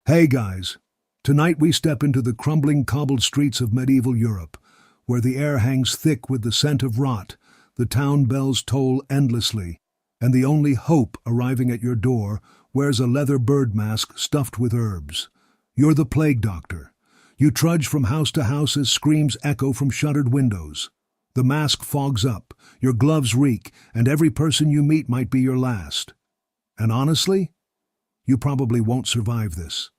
Hey guys, tonight we step into the crumbling cobbled streets of medieval Europe, where the air hangs thick with the scent of rot, the town bells toll endlessly, and the only hope arriving at your door wears a leather bird mask stuffed with herbs. You're the plague doctor. You trudge from house to house as screams echo from shuttered windows. The mask fogs up, your gloves reek, and every person you meet might be your last. And honestly, you probably won't survive this.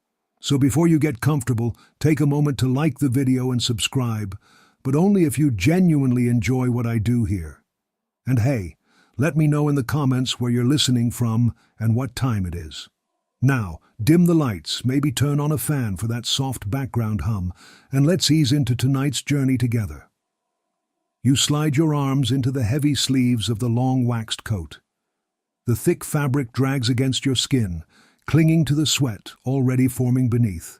So before you get comfortable, take a moment to like the video and subscribe, but only if you genuinely enjoy what I do here. And hey, let me know in the comments where you're listening from and what time it is. Now, dim the lights, maybe turn on a fan for that soft background hum, and let's ease into tonight's journey together. You slide your arms into the heavy sleeves of the long waxed coat. The thick fabric drags against your skin, clinging to the sweat already forming beneath.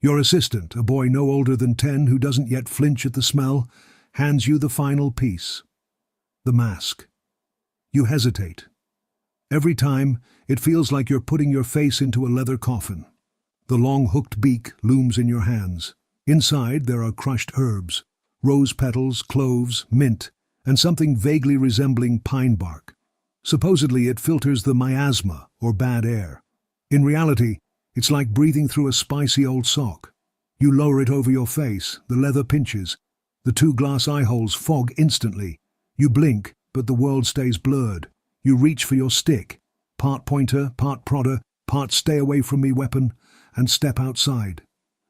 Your assistant, a boy no older than 10 who doesn't yet flinch at the smell, hands you the final piece. The mask. You hesitate. Every time, it feels like you're putting your face into a leather coffin. The long hooked beak looms in your hands. Inside there are crushed herbs, rose petals, cloves, mint, and something vaguely resembling pine bark. Supposedly it filters the miasma, or bad air. In reality, it's like breathing through a spicy old sock. You lower it over your face, the leather pinches. The two glass eye holes fog instantly. You blink, but the world stays blurred. You reach for your stick, part pointer, part prodder, part stay away from me weapon, and step outside.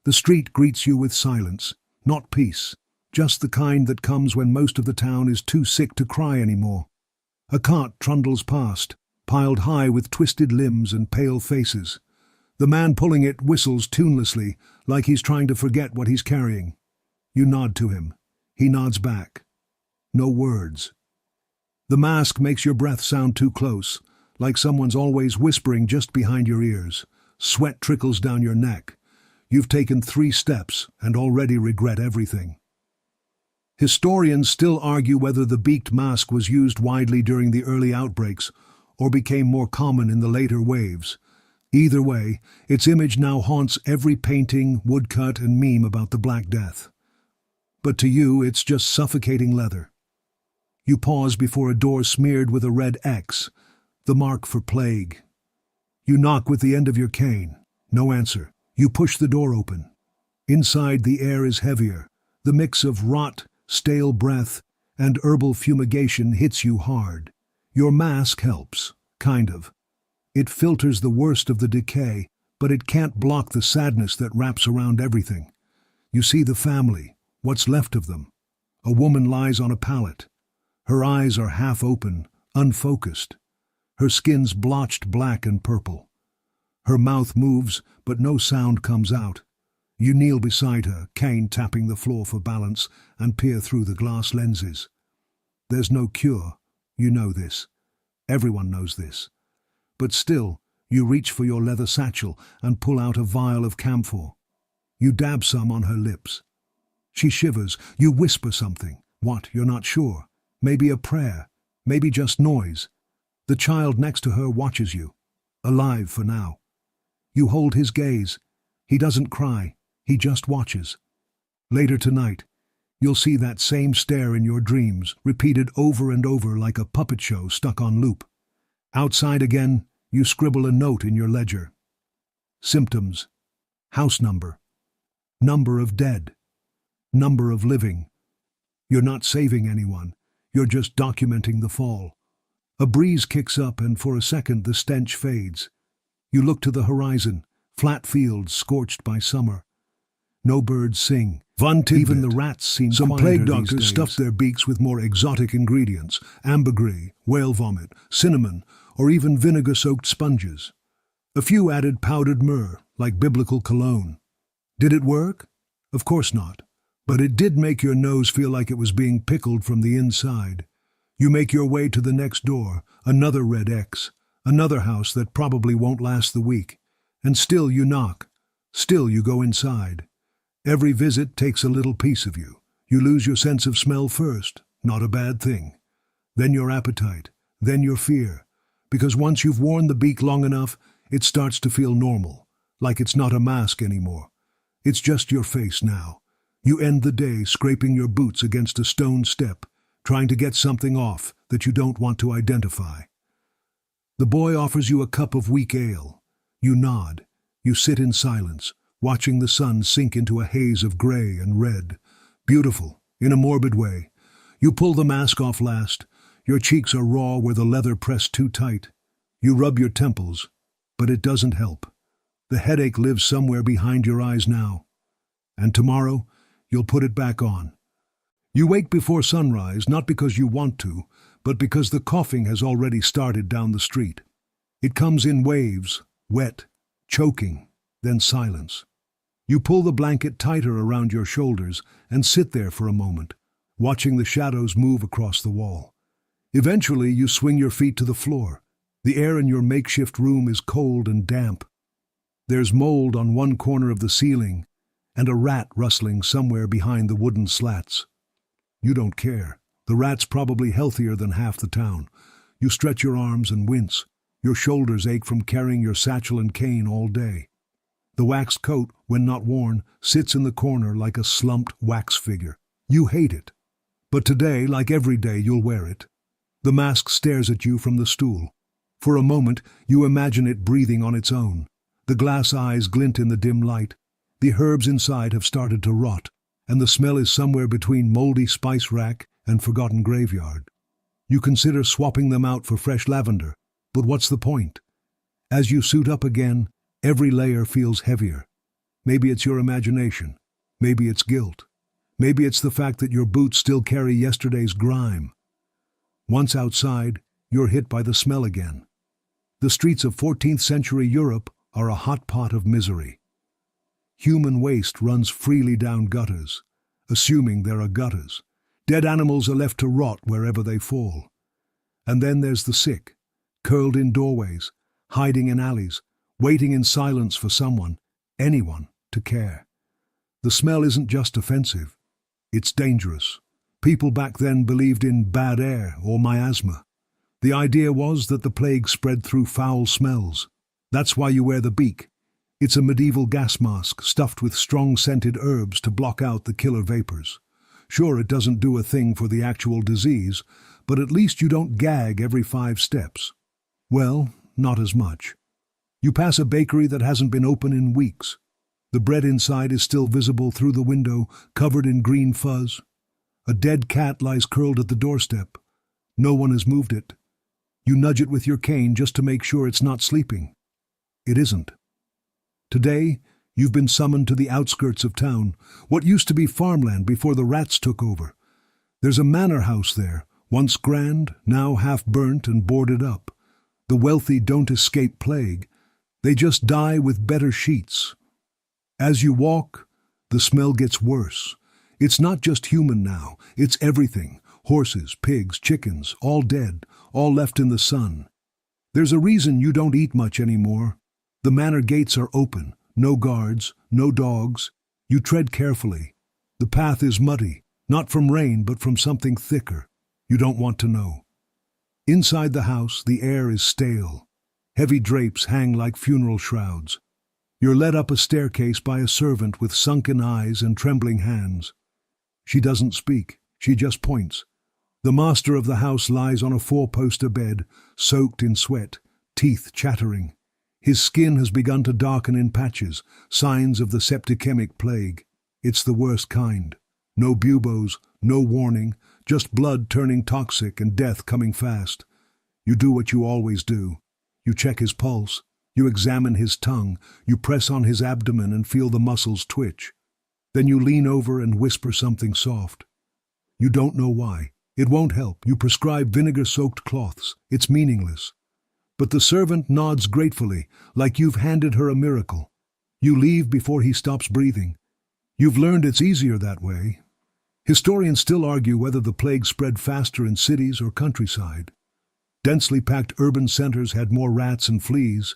The street greets you with silence, not peace, just the kind that comes when most of the town is too sick to cry anymore. A cart trundles past, piled high with twisted limbs and pale faces. The man pulling it whistles tunelessly, like he's trying to forget what he's carrying. You nod to him. He nods back. No words. The mask makes your breath sound too close, like someone's always whispering just behind your ears. Sweat trickles down your neck. You've taken 3 steps and already regret everything. Historians still argue whether the beaked mask was used widely during the early outbreaks or became more common in the later waves. Either way, its image now haunts every painting, woodcut, and meme about the Black Death. But to you, it's just suffocating leather. You pause before a door smeared with a red X, the mark for plague. You knock with the end of your cane. No answer. You push the door open. Inside, the air is heavier. The mix of rot, stale breath, and herbal fumigation hits you hard. Your mask helps, kind of. It filters the worst of the decay, but it can't block the sadness that wraps around everything. You see the family, what's left of them. A woman lies on a pallet. Her eyes are half open, unfocused. Her skin's blotched black and purple. Her mouth moves, but no sound comes out. You kneel beside her, cane tapping the floor for balance, and peer through the glass lenses. There's no cure. You know this. Everyone knows this. But still, you reach for your leather satchel and pull out a vial of camphor. You dab some on her lips. She shivers. You whisper something. What? You're not sure. Maybe a prayer. Maybe just noise. The child next to her watches you. Alive for now. You hold his gaze. He doesn't cry. He just watches. Later tonight, you'll see that same stare in your dreams, repeated over and over like a puppet show stuck on loop. Outside again, you scribble a note in your ledger. Symptoms. House number. Number of dead. Number of living. You're not saving anyone. You're just documenting the fall. A breeze kicks up and for a second the stench fades. You look to the horizon, flat fields scorched by summer. No birds sing. Even the rats seem Some plague doctors stuff their beaks with more exotic ingredients, ambergris, whale vomit, cinnamon, or even vinegar-soaked sponges. A few added powdered myrrh, like biblical cologne. Did it work? Of course not. But it did make your nose feel like it was being pickled from the inside. You make your way to the next door, another red X, another house that probably won't last the week. And still you knock. Still you go inside. Every visit takes a little piece of you. You lose your sense of smell first, not a bad thing. Then your appetite, then your fear. Because once you've worn the beak long enough, it starts to feel normal, like it's not a mask anymore. It's just your face now. You end the day scraping your boots against a stone step, trying to get something off that you don't want to identify. The boy offers you a cup of weak ale. You nod. You sit in silence, watching the sun sink into a haze of gray and red. Beautiful, in a morbid way. You pull the mask off last. Your cheeks are raw where the leather pressed too tight. You rub your temples, but it doesn't help. The headache lives somewhere behind your eyes now. And tomorrow, you'll put it back on. You wake before sunrise, not because you want to, but because the coughing has already started down the street. It comes in waves, wet, choking, then silence. You pull the blanket tighter around your shoulders and sit there for a moment, watching the shadows move across the wall. Eventually, you swing your feet to the floor. The air in your makeshift room is cold and damp. There's mold on one corner of the ceiling and a rat rustling somewhere behind the wooden slats. You don't care. The rat's probably healthier than half the town. You stretch your arms and wince. Your shoulders ache from carrying your satchel and cane all day. The waxed coat, when not worn, sits in the corner like a slumped wax figure. You hate it. But today, like every day, you'll wear it. The mask stares at you from the stool. For a moment, you imagine it breathing on its own. The glass eyes glint in the dim light. The herbs inside have started to rot, and the smell is somewhere between moldy spice rack and forgotten graveyard. You consider swapping them out for fresh lavender, but what's the point? As you suit up again, every layer feels heavier. Maybe it's your imagination. Maybe it's guilt. Maybe it's the fact that your boots still carry yesterday's grime. Once outside, you're hit by the smell again. The streets of 14th century Europe are a hot pot of misery. Human waste runs freely down gutters, assuming there are gutters. Dead animals are left to rot wherever they fall. And then there's the sick, curled in doorways, hiding in alleys, waiting in silence for someone, anyone, to care. The smell isn't just offensive, it's dangerous. People back then believed in bad air or miasma. The idea was that the plague spread through foul smells. That's why you wear the beak. It's a medieval gas mask stuffed with strong-scented herbs to block out the killer vapors. Sure, it doesn't do a thing for the actual disease, but at least you don't gag every 5 steps. Well, not as much. You pass a bakery that hasn't been open in weeks. The bread inside is still visible through the window, covered in green fuzz. A dead cat lies curled at the doorstep. No one has moved it. You nudge it with your cane just to make sure it's not sleeping. It isn't. Today, you've been summoned to the outskirts of town, what used to be farmland before the rats took over. There's a manor house there, once grand, now half burnt and boarded up. The wealthy don't escape plague. They just die with better sheets. As you walk, the smell gets worse. It's not just human now, it's everything. Horses, pigs, chickens, all dead, all left in the sun. There's a reason you don't eat much anymore. The manor gates are open, no guards, no dogs. You tread carefully. The path is muddy, not from rain but from something thicker. You don't want to know. Inside the house, the air is stale. Heavy drapes hang like funeral shrouds. You're led up a staircase by a servant with sunken eyes and trembling hands. She doesn't speak, she just points. The master of the house lies on a 4-poster bed, soaked in sweat, teeth chattering. His skin has begun to darken in patches, signs of the septicemic plague. It's the worst kind. No buboes, no warning, just blood turning toxic and death coming fast. You do what you always do. You check his pulse. You examine his tongue. You press on his abdomen and feel the muscles twitch. Then you lean over and whisper something soft. You don't know why. It won't help. You prescribe vinegar-soaked cloths. It's meaningless. But the servant nods gratefully, like you've handed her a miracle. You leave before he stops breathing. You've learned it's easier that way. Historians still argue whether the plague spread faster in cities or countryside. Densely packed urban centers had more rats and fleas,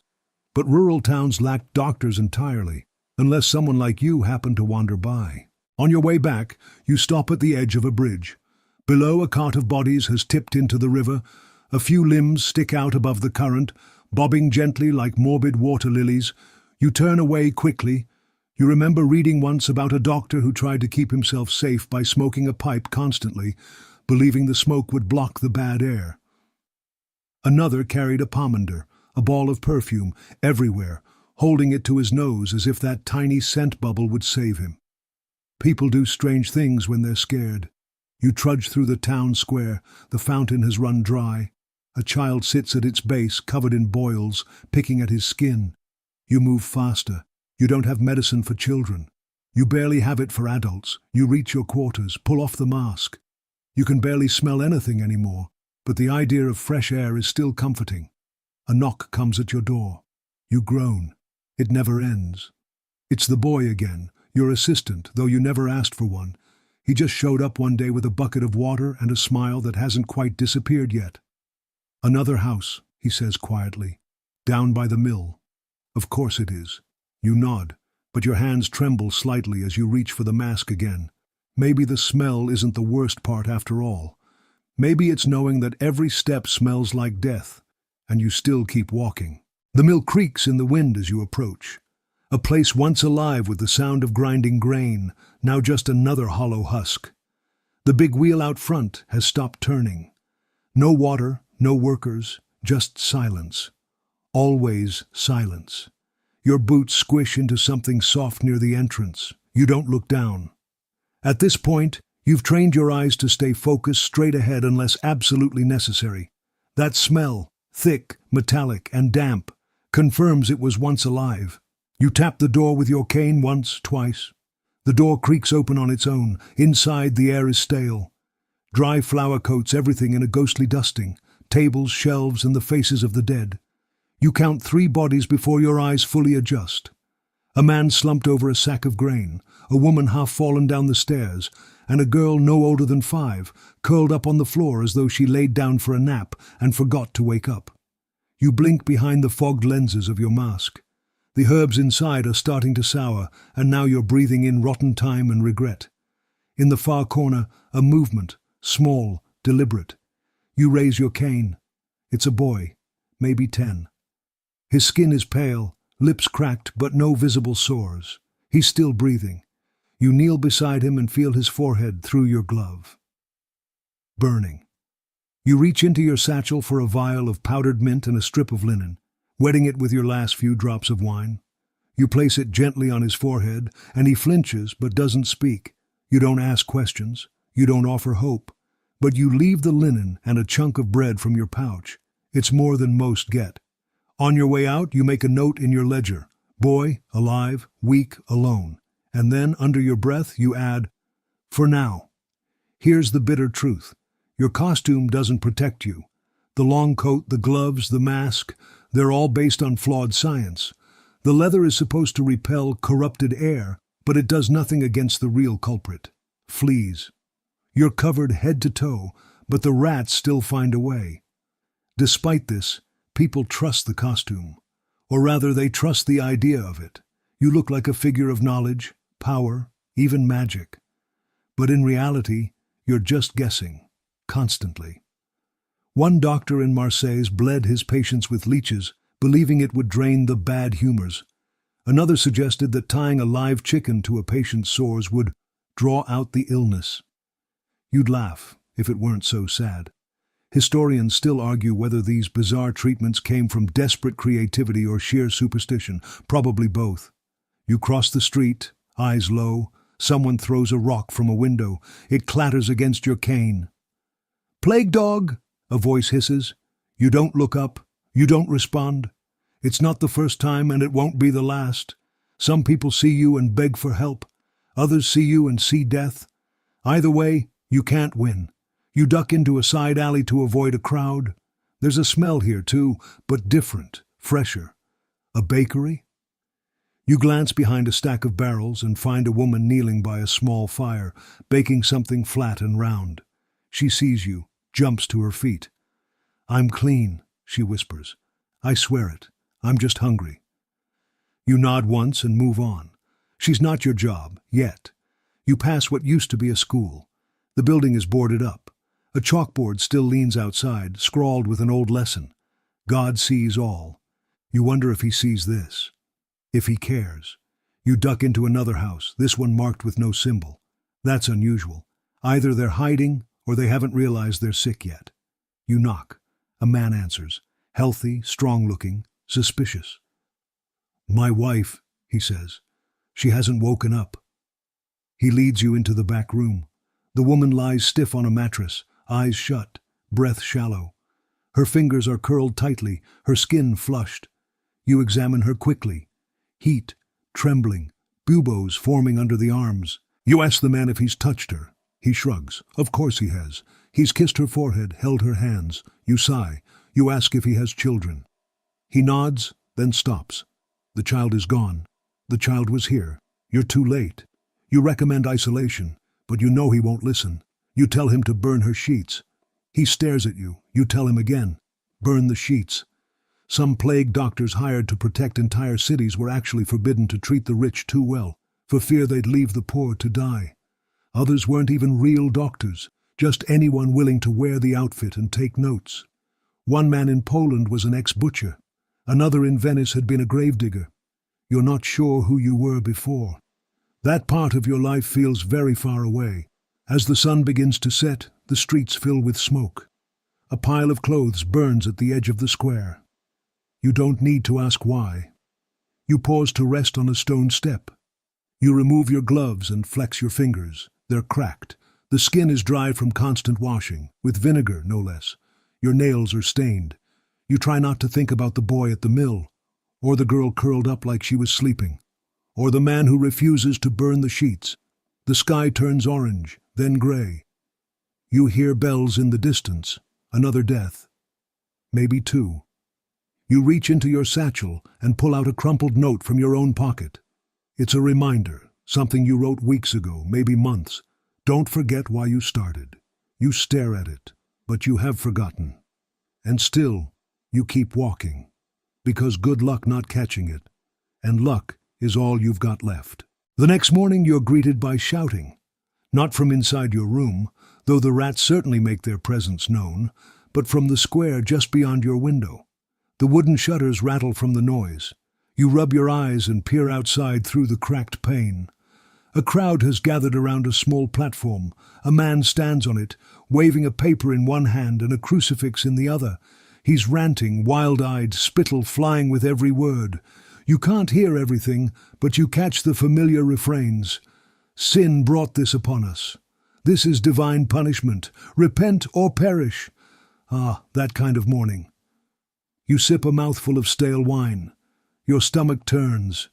but rural towns lacked doctors entirely, unless someone like you happened to wander by. On your way back, you stop at the edge of a bridge. Below, a cart of bodies has tipped into the river. A few limbs stick out above the current, bobbing gently like morbid water lilies. You turn away quickly. You remember reading once about a doctor who tried to keep himself safe by smoking a pipe constantly, believing the smoke would block the bad air. Another carried a pomander, a ball of perfume, everywhere, holding it to his nose as if that tiny scent bubble would save him. People do strange things when they're scared. You trudge through the town square. The fountain has run dry. A child sits at its base, covered in boils, picking at his skin. You move faster. You don't have medicine for children. You barely have it for adults. You reach your quarters, pull off the mask. You can barely smell anything anymore, but the idea of fresh air is still comforting. A knock comes at your door. You groan. It never ends. It's the boy again, your assistant, though you never asked for one. He just showed up one day with a bucket of water and a smile that hasn't quite disappeared yet. "Another house," he says quietly. "Down by the mill." "Of course it is." You nod, but your hands tremble slightly as you reach for the mask again. Maybe the smell isn't the worst part after all. Maybe it's knowing that every step smells like death, and you still keep walking. The mill creaks in the wind as you approach. A place once alive with the sound of grinding grain, now just another hollow husk. The big wheel out front has stopped turning. No water, no workers, just silence. Always silence. Your boots squish into something soft near the entrance. You don't look down. At this point, you've trained your eyes to stay focused straight ahead unless absolutely necessary. That smell, thick, metallic, and damp, confirms it was once alive. You tap the door with your cane once, twice. The door creaks open on its own. Inside, the air is stale. Dry flour coats everything in a ghostly dusting. Tables, shelves, and the faces of the dead. You count 3 bodies before your eyes fully adjust. A man slumped over a sack of grain, a woman half fallen down the stairs, and a girl no older than 5, curled up on the floor as though she laid down for a nap and forgot to wake up. You blink behind the fogged lenses of your mask. The herbs inside are starting to sour, and now you're breathing in rotten time and regret. In the far corner, a movement, small, deliberate. You raise your cane. It's a boy, maybe 10. His skin is pale, lips cracked but no visible sores. He's still breathing. You kneel beside him and feel his forehead through your glove. Burning. You reach into your satchel for a vial of powdered mint and a strip of linen, wetting it with your last few drops of wine. You place it gently on his forehead, and he flinches but doesn't speak. You don't ask questions. You don't offer hope. But you leave the linen and a chunk of bread from your pouch. It's more than most get. On your way out, you make a note in your ledger. Boy, alive, weak, alone. And then, under your breath, you add, "For now." Here's the bitter truth. Your costume doesn't protect you. The long coat, the gloves, the mask, they're all based on flawed science. The leather is supposed to repel corrupted air, but it does nothing against the real culprit. Fleas. You're covered head to toe, but the rats still find a way. Despite this, people trust the costume. Or rather, they trust the idea of it. You look like a figure of knowledge, power, even magic. But in reality, you're just guessing, constantly. One doctor in Marseille bled his patients with leeches, believing it would drain the bad humors. Another suggested that tying a live chicken to a patient's sores would draw out the illness. You'd laugh if it weren't so sad. Historians still argue whether these bizarre treatments came from desperate creativity or sheer superstition, probably both. You cross the street, eyes low. Someone throws a rock from a window. It clatters against your cane. "Plague dog!" a voice hisses. You don't look up. You don't respond. It's not the first time, and it won't be the last. Some people see you and beg for help. Others see you and see death. Either way, you can't win. You duck into a side alley to avoid a crowd. There's a smell here too, but different, fresher. A bakery? You glance behind a stack of barrels and find a woman kneeling by a small fire, baking something flat and round. She sees you, jumps to her feet. "I'm clean," she whispers. "I swear it. I'm just hungry." You nod once and move on. She's not your job, yet. You pass what used to be a school. The building is boarded up. A chalkboard still leans outside, scrawled with an old lesson. God sees all. You wonder if he sees this. if he cares. You duck into another house, this one marked with no symbol. That's unusual. Either they're hiding or they haven't realized they're sick yet. You knock. A man answers. Healthy, strong-looking, suspicious. "My wife," he says. "She hasn't woken up." He leads you into the back room. The woman lies stiff on a mattress, eyes shut, breath shallow. Her fingers are curled tightly, her skin flushed. You examine her quickly. Heat, trembling, buboes forming under the arms. You ask the man if he's touched her. He shrugs. Of course he has. He's kissed her forehead, held her hands. You sigh. You ask if he has children. He nods, then stops. The child is gone. The child was here. You're too late. You recommend isolation, but you know he won't listen. You tell him to burn her sheets. He stares at you. You tell him again. Burn the sheets. Some plague doctors hired to protect entire cities were actually forbidden to treat the rich too well, for fear they'd leave the poor to die. Others weren't even real doctors, just anyone willing to wear the outfit and take notes. One man in Poland was an ex-butcher. Another in Venice had been a gravedigger. You're not sure who you were before. That part of your life feels very far away. As the sun begins to set, the streets fill with smoke. A pile of clothes burns at the edge of the square. You don't need to ask why. You pause to rest on a stone step. You remove your gloves and flex your fingers. They're cracked. The skin is dried from constant washing, with vinegar, no less. Your nails are stained. You try not to think about the boy at the mill, or the girl curled up like she was sleeping, or the man who refuses to burn the sheets. The sky turns orange, then gray. You hear bells in the distance. Another death. Maybe two. You reach into your satchel and pull out a crumpled note from your own pocket. It's a reminder, something you wrote weeks ago, maybe months. Don't forget why you started. You stare at it, but you have forgotten. And still, you keep walking, because good luck not catching it, and luck is all you've got left. The next morning you're greeted by shouting, not from inside your room, though the rats certainly make their presence known, but from the square just beyond your window. The wooden shutters rattle from the noise. You rub your eyes and peer outside through the cracked pane. A crowd has gathered around a small platform. A man stands on it, waving a paper in one hand and a crucifix in the other. He's ranting, wild-eyed, spittle flying with every word. You can't hear everything, but you catch the familiar refrains. Sin brought this upon us. This is divine punishment. Repent or perish. Ah, that kind of morning. You sip a mouthful of stale wine. Your stomach turns.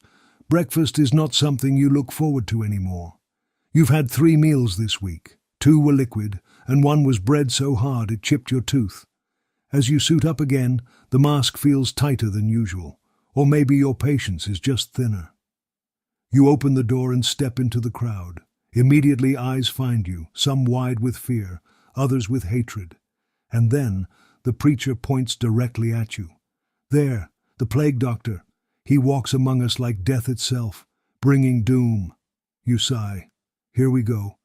Breakfast is not something you look forward to anymore. You've had 3 meals this week. 2 were liquid, and 1 was bread so hard it chipped your tooth. As you suit up again, the mask feels tighter than usual, or maybe your patience is just thinner. You open the door and step into the crowd. Immediately eyes find you, some wide with fear, others with hatred. And then the preacher points directly at you. There, the plague doctor. He walks among us like death itself, bringing doom. You sigh. Here we go.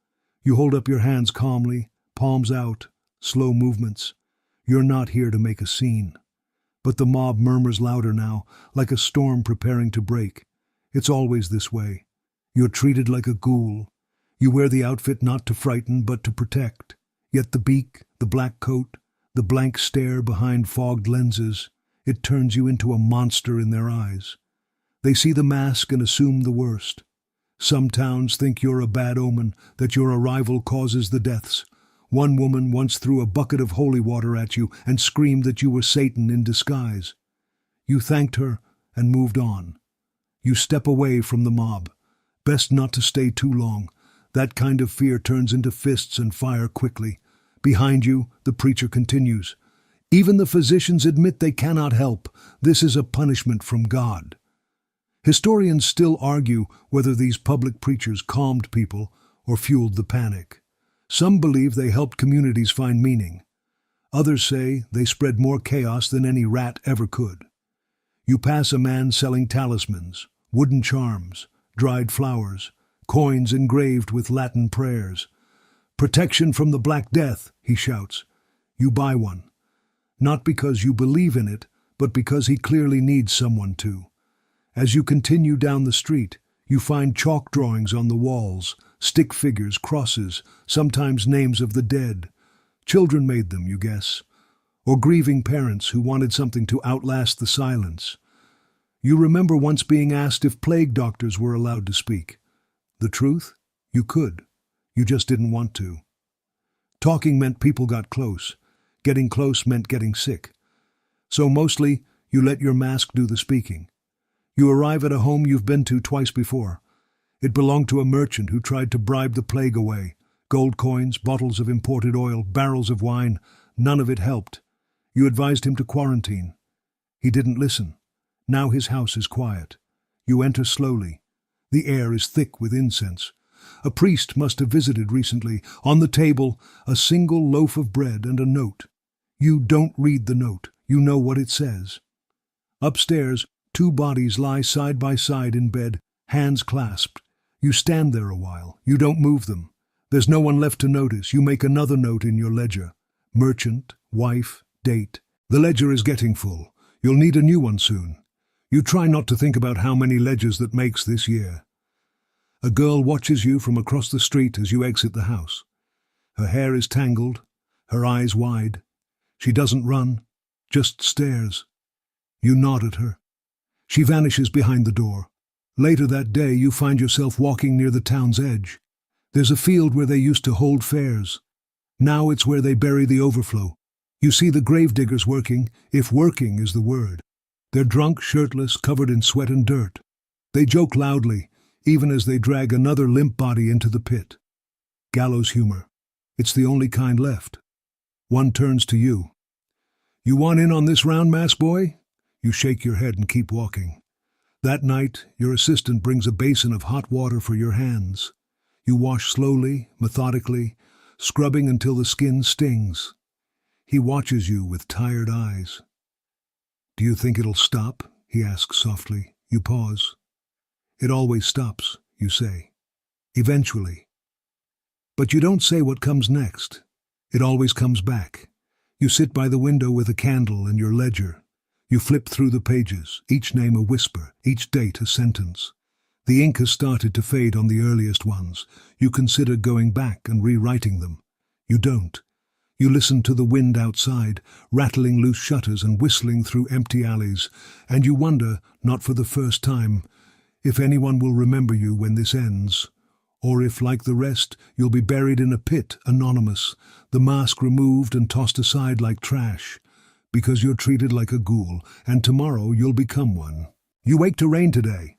You hold up your hands calmly, palms out, slow movements. You're not here to make a scene. But the mob murmurs louder now, like a storm preparing to break. It's always this way. You're treated like a ghoul. You wear the outfit not to frighten, but to protect. Yet the beak, the black coat, the blank stare behind fogged lenses, it turns you into a monster in their eyes. They see the mask and assume the worst. Some towns think you're a bad omen, that your arrival causes the deaths. One woman once threw a bucket of holy water at you and screamed that you were Satan in disguise. You thanked her and moved on. You step away from the mob. Best not to stay too long. That kind of fear turns into fists and fire quickly. Behind you, the preacher continues. Even the physicians admit they cannot help. This is a punishment from God. Historians still argue whether these public preachers calmed people or fueled the panic. Some believe they helped communities find meaning. Others say they spread more chaos than any rat ever could. You pass a man selling talismans, wooden charms, dried flowers, coins engraved with Latin prayers. Protection from the Black Death, he shouts. You buy one. Not because you believe in it, but because he clearly needs someone to. As you continue down the street, you find chalk drawings on the walls, stick figures, crosses, sometimes names of the dead. Children made them, you guess, or grieving parents who wanted something to outlast the silence. You remember once being asked if plague doctors were allowed to speak. The truth? You could. You just didn't want to. Talking meant people got close. Getting close meant getting sick. So mostly, you let your mask do the speaking. You arrive at a home you've been to twice before. It belonged to a merchant who tried to bribe the plague away. Gold coins, bottles of imported oil, barrels of wine, none of it helped. You advised him to quarantine. He didn't listen. Now his house is quiet. You enter slowly. The air is thick with incense. A priest must have visited recently. On the table, a single loaf of bread and a note. You don't read the note. You know what it says. Upstairs, two bodies lie side by side in bed, hands clasped. You stand there a while. You don't move them. There's no one left to notice. You make another note in your ledger. Merchant, wife, date. The ledger is getting full. You'll need a new one soon. You try not to think about how many ledgers that makes this year. A girl watches you from across the street as you exit the house. Her hair is tangled, her eyes wide. She doesn't run, just stares. You nod at her. She vanishes behind the door. Later that day, you find yourself walking near the town's edge. There's a field where they used to hold fairs. Now it's where they bury the overflow. You see the gravediggers working, if working is the word. They're drunk, shirtless, covered in sweat and dirt. They joke loudly, even as they drag another limp body into the pit. Gallows humor. It's the only kind left. One turns to you. You want in on this round, mass boy? You shake your head and keep walking. That night, your assistant brings a basin of hot water for your hands. You wash slowly, methodically, scrubbing until the skin stings. He watches you with tired eyes. Do you think it'll stop? He asks softly. You pause. It always stops, you say. Eventually. But you don't say what comes next. It always comes back. You sit by the window with a candle and your ledger. You flip through the pages, each name a whisper, each date a sentence. The ink has started to fade on the earliest ones. You consider going back and rewriting them. You don't. You listen to the wind outside, rattling loose shutters and whistling through empty alleys, and you wonder, not for the first time, if anyone will remember you when this ends, or if, like the rest, you'll be buried in a pit, anonymous, the mask removed and tossed aside like trash, because you're treated like a ghoul, and tomorrow you'll become one. You wake to rain today.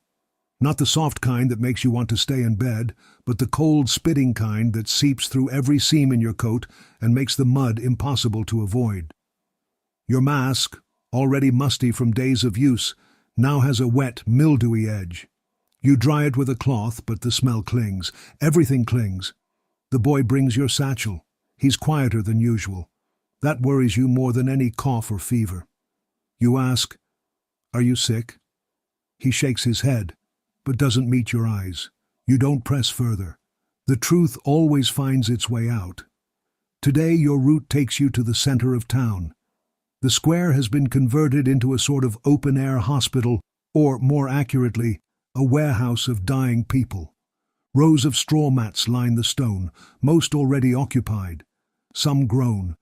Not the soft kind that makes you want to stay in bed, but the cold, spitting kind that seeps through every seam in your coat and makes the mud impossible to avoid. Your mask, already musty from days of use, now has a wet, mildewy edge. You dry it with a cloth, but the smell clings. Everything clings. The boy brings your satchel. He's quieter than usual. That worries you more than any cough or fever. You ask, "Are you sick?" He shakes his head, but doesn't meet your eyes. You don't press further. The truth always finds its way out. Today your route takes you to the center of town. The square has been converted into a sort of open-air hospital, or, more accurately, a warehouse of dying people. Rows of straw mats line the stone, most already occupied. Some groan.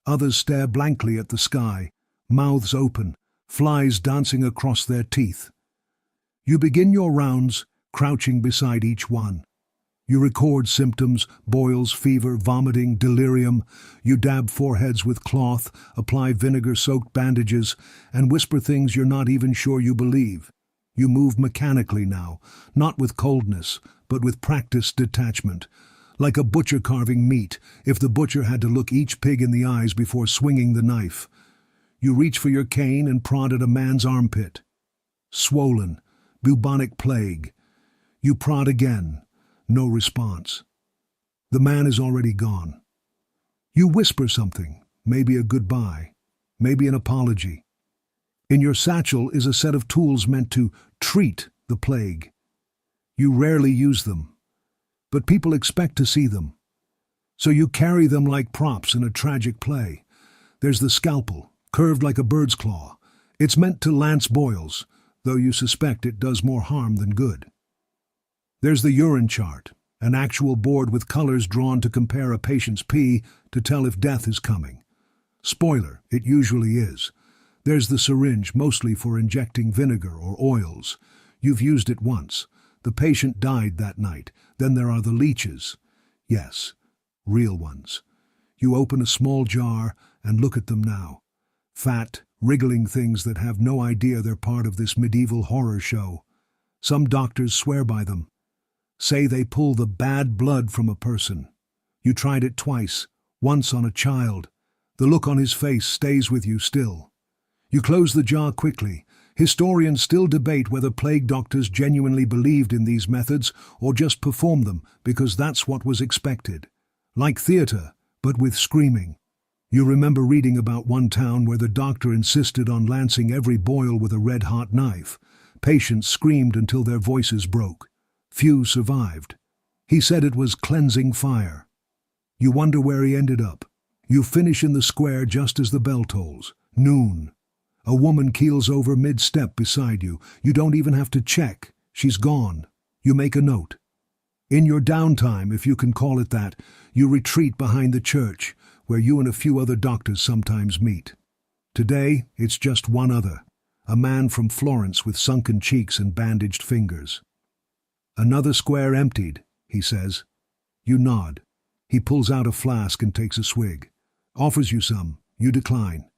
Others stare blankly at the sky, mouths open, flies dancing across their teeth. You begin your rounds, crouching beside each one. You record symptoms, boils, fever, vomiting, delirium. You dab foreheads with cloth, apply vinegar-soaked bandages, and whisper things you're not even sure you believe. You move mechanically now, not with coldness, but with practiced detachment. Like a butcher carving meat, if the butcher had to look each pig in the eyes before swinging the knife. You reach for your cane and prod at a man's armpit. Swollen, bubonic plague. You prod again. No response. The man is already gone. You whisper something, maybe a goodbye, maybe an apology. In your satchel is a set of tools meant to treat the plague. You rarely use them, but people expect to see them. So you carry them like props in a tragic play. There's the scalpel, curved like a bird's claw. It's meant to lance boils, though you suspect it does more harm than good. There's the urine chart, an actual board with colors drawn to compare a patient's pee to tell if death is coming. Spoiler, it usually is. There's the syringe, mostly for injecting vinegar or oils. You've used it once. The patient died that night. Then there are the leeches. Yes, real ones. You open a small jar and look at them now. Fat, wriggling things that have no idea they're part of this medieval horror show. Some doctors swear by them. Say they pull the bad blood from a person. You tried it twice, once on a child. The look on his face stays with you still. You close the jar quickly. Historians still debate whether plague doctors genuinely believed in these methods or just performed them because that's what was expected. Like theater, but with screaming. You remember reading about one town where the doctor insisted on lancing every boil with a red-hot knife. Patients screamed until their voices broke. Few survived. He said it was cleansing fire. You wonder where he ended up. You finish in the square just as the bell tolls. Noon. A woman keels over mid-step beside you. You don't even have to check. She's gone. You make a note. In your downtime, if you can call it that, you retreat behind the church, where you and a few other doctors sometimes meet. Today, it's just one other, a man from Florence with sunken cheeks and bandaged fingers. "Another square emptied," he says. You nod. He pulls out a flask and takes a swig. Offers you some. You decline.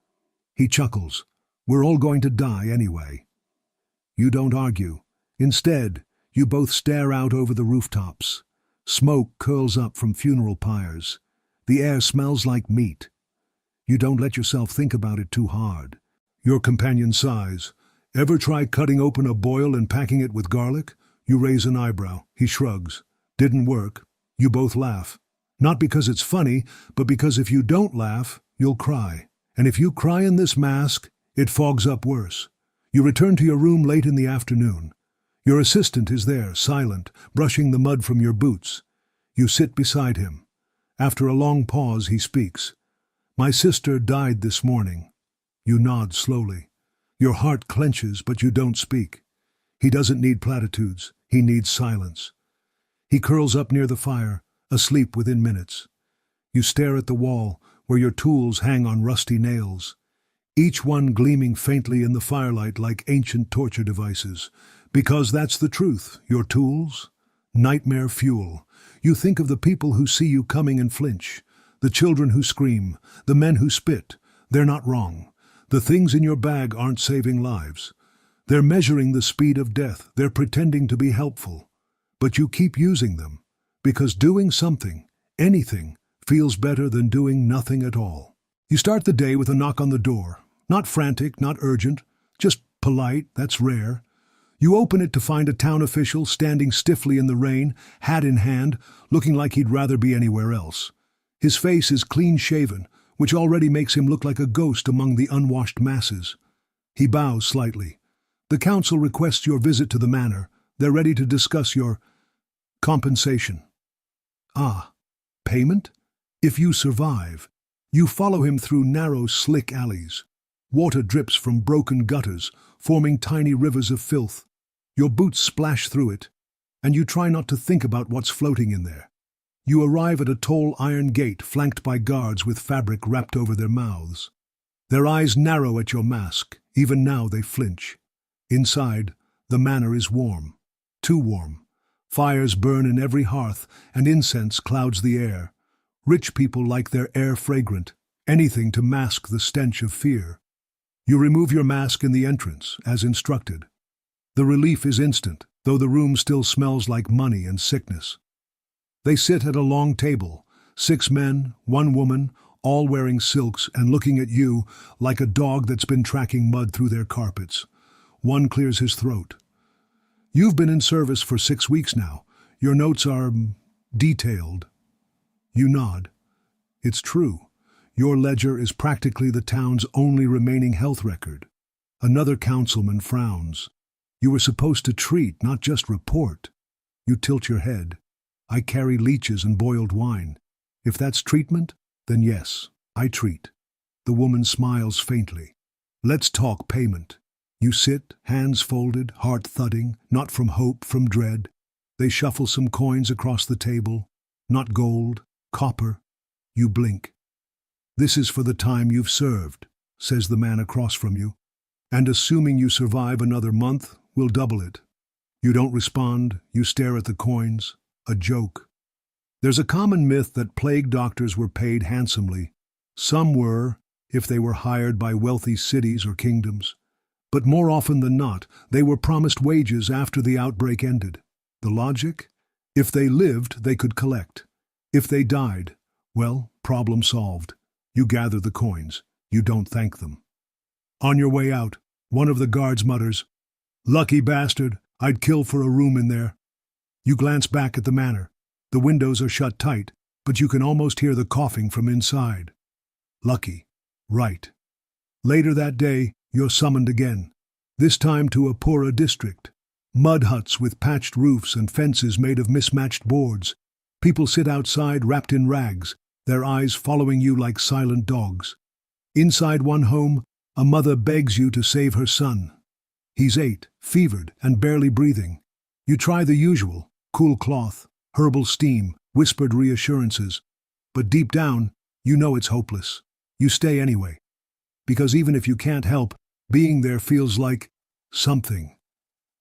He chuckles. "We're all going to die anyway." You don't argue. Instead, you both stare out over the rooftops. Smoke curls up from funeral pyres. The air smells like meat. You don't let yourself think about it too hard. Your companion sighs. "Ever try cutting open a boil and packing it with garlic?" You raise an eyebrow. He shrugs. "Didn't work." You both laugh. Not because it's funny, but because if you don't laugh, you'll cry. And if you cry in this mask, it fogs up worse. You return to your room late in the afternoon. Your assistant is there, silent, brushing the mud from your boots. You sit beside him. After a long pause, he speaks. "My sister died this morning." You nod slowly. Your heart clenches, but you don't speak. He doesn't need platitudes. He needs silence. He curls up near the fire, asleep within minutes. You stare at the wall, where your tools hang on rusty nails, each one gleaming faintly in the firelight like ancient torture devices. Because that's the truth, your tools, nightmare fuel. You think of the people who see you coming and flinch, the children who scream, the men who spit. They're not wrong. The things in your bag aren't saving lives. They're measuring the speed of death. They're pretending to be helpful. But you keep using them, because doing something, anything, feels better than doing nothing at all. You start the day with a knock on the door. Not frantic, not urgent, just polite. That's rare. You open it to find a town official standing stiffly in the rain, hat in hand, looking like he'd rather be anywhere else. His face is clean-shaven, which already makes him look like a ghost among the unwashed masses. He bows slightly. "The council requests your visit to the manor. They're ready to discuss your compensation." "Ah, payment?" If you survive, you follow him through narrow, slick alleys. Water drips from broken gutters, forming tiny rivers of filth. Your boots splash through it, and you try not to think about what's floating in there. You arrive at a tall iron gate flanked by guards with fabric wrapped over their mouths. Their eyes narrow at your mask. Even now they flinch. Inside, the manor is warm. Too warm. Fires burn in every hearth, and incense clouds the air. Rich people like their air fragrant, anything to mask the stench of fear. You remove your mask in the entrance, as instructed. The relief is instant, though the room still smells like money and sickness. They sit at a long table, 6 men, 1 woman, all wearing silks and looking at you like a dog that's been tracking mud through their carpets. One clears his throat. "You've been in service for 6 weeks now. Your notes are detailed." You nod. It's true. Your ledger is practically the town's only remaining health record. Another councilman frowns. "You were supposed to treat, not just report." You tilt your head. "I carry leeches and boiled wine. If that's treatment, then yes, I treat." The woman smiles faintly. "Let's talk payment. You sit, hands folded, heart thudding, not from hope, from dread. They shuffle some coins across the table. Not gold, copper. You blink. "This is for the time you've served," says the man across from you. "And assuming you survive another month, we'll double it." You don't respond, you stare at the coins. A joke. There's a common myth that plague doctors were paid handsomely. Some were, if they were hired by wealthy cities or kingdoms. But more often than not, they were promised wages after the outbreak ended. The logic? If they lived, they could collect. If they died, well, problem solved. You gather the coins. You don't thank them. On your way out, one of the guards mutters, "Lucky bastard, I'd kill for a room in there." You glance back at the manor. The windows are shut tight, but you can almost hear the coughing from inside. Lucky. Right. Later that day, you're summoned again. This time to a poorer district. Mud huts with patched roofs and fences made of mismatched boards. People sit outside wrapped in rags, their eyes following you like silent dogs. Inside one home, a mother begs you to save her son. He's 8, fevered and barely breathing. You try the usual, cool cloth, herbal steam, whispered reassurances. But deep down, you know it's hopeless. You stay anyway. Because even if you can't help, being there feels like something.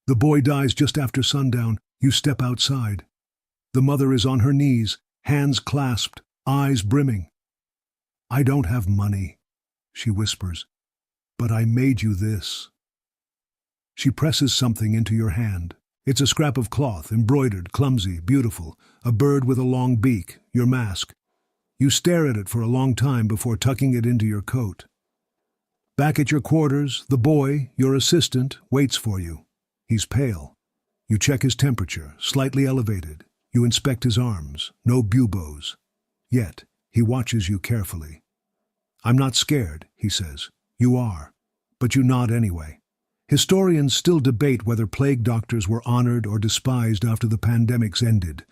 The boy dies just after sundown. You step outside. The mother is on her knees, hands clasped, eyes brimming. "I don't have money," she whispers, "but I made you this." She presses something into your hand. It's a scrap of cloth, embroidered, clumsy, beautiful, a bird with a long beak, your mask. You stare at it for a long time before tucking it into your coat. Back at your quarters, the boy, your assistant, waits for you. He's pale. You check his temperature, slightly elevated. You inspect his arms, no buboes. Yet, he watches you carefully. "I'm not scared," he says. You are. But you nod anyway. Historians still debate whether plague doctors were honored or despised after the pandemics ended.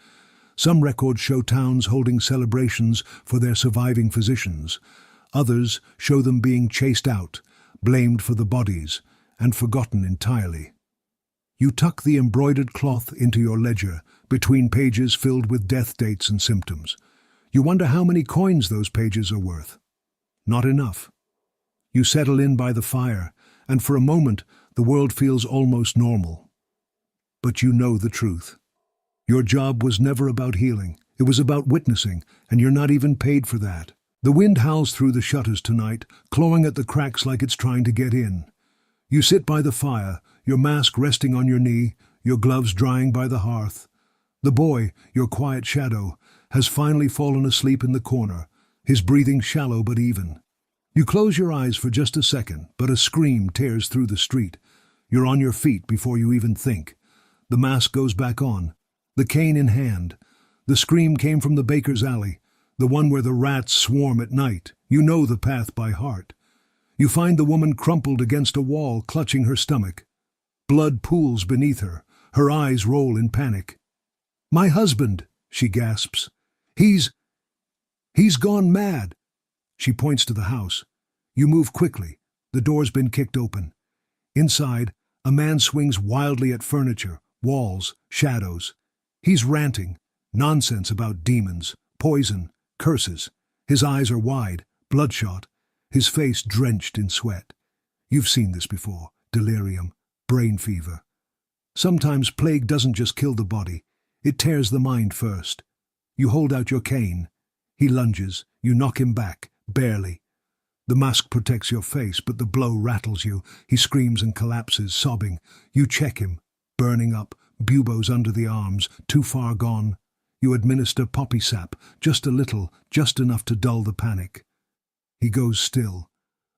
Some records show towns holding celebrations for their surviving physicians. Others show them being chased out, blamed for the bodies, and forgotten entirely. You tuck the embroidered cloth into your ledger, between pages filled with death dates and symptoms. You wonder how many coins those pages are worth. Not enough. You settle in by the fire, and for a moment the world feels almost normal. But you know the truth. Your job was never about healing. It was about witnessing, and you're not even paid for that. The wind howls through the shutters tonight, clawing at the cracks like it's trying to get in. You sit by the fire, your mask resting on your knee, your gloves drying by the hearth. The boy, your quiet shadow, has finally fallen asleep in the corner, his breathing shallow but even. You close your eyes for just a second, but a scream tears through the street. You're on your feet before you even think. The mask goes back on, the cane in hand. The scream came from the baker's alley, the one where the rats swarm at night. You know the path by heart. You find the woman crumpled against a wall, clutching her stomach. Blood pools beneath her. Her eyes roll in panic. "My husband," she gasps. He's gone mad." She points to the house. You move quickly. The door's been kicked open. Inside, a man swings wildly at furniture, walls, shadows. He's ranting. Nonsense about demons, poison, curses. His eyes are wide, bloodshot, his face drenched in sweat. You've seen this before. Delirium, brain fever. Sometimes plague doesn't just kill the body. It tears the mind first. You hold out your cane. He lunges. You knock him back, barely. The mask protects your face, but the blow rattles you. He screams and collapses, sobbing. You check him. Burning up, buboes under the arms, too far gone. You administer poppy sap, just a little, just enough to dull the panic. He goes still.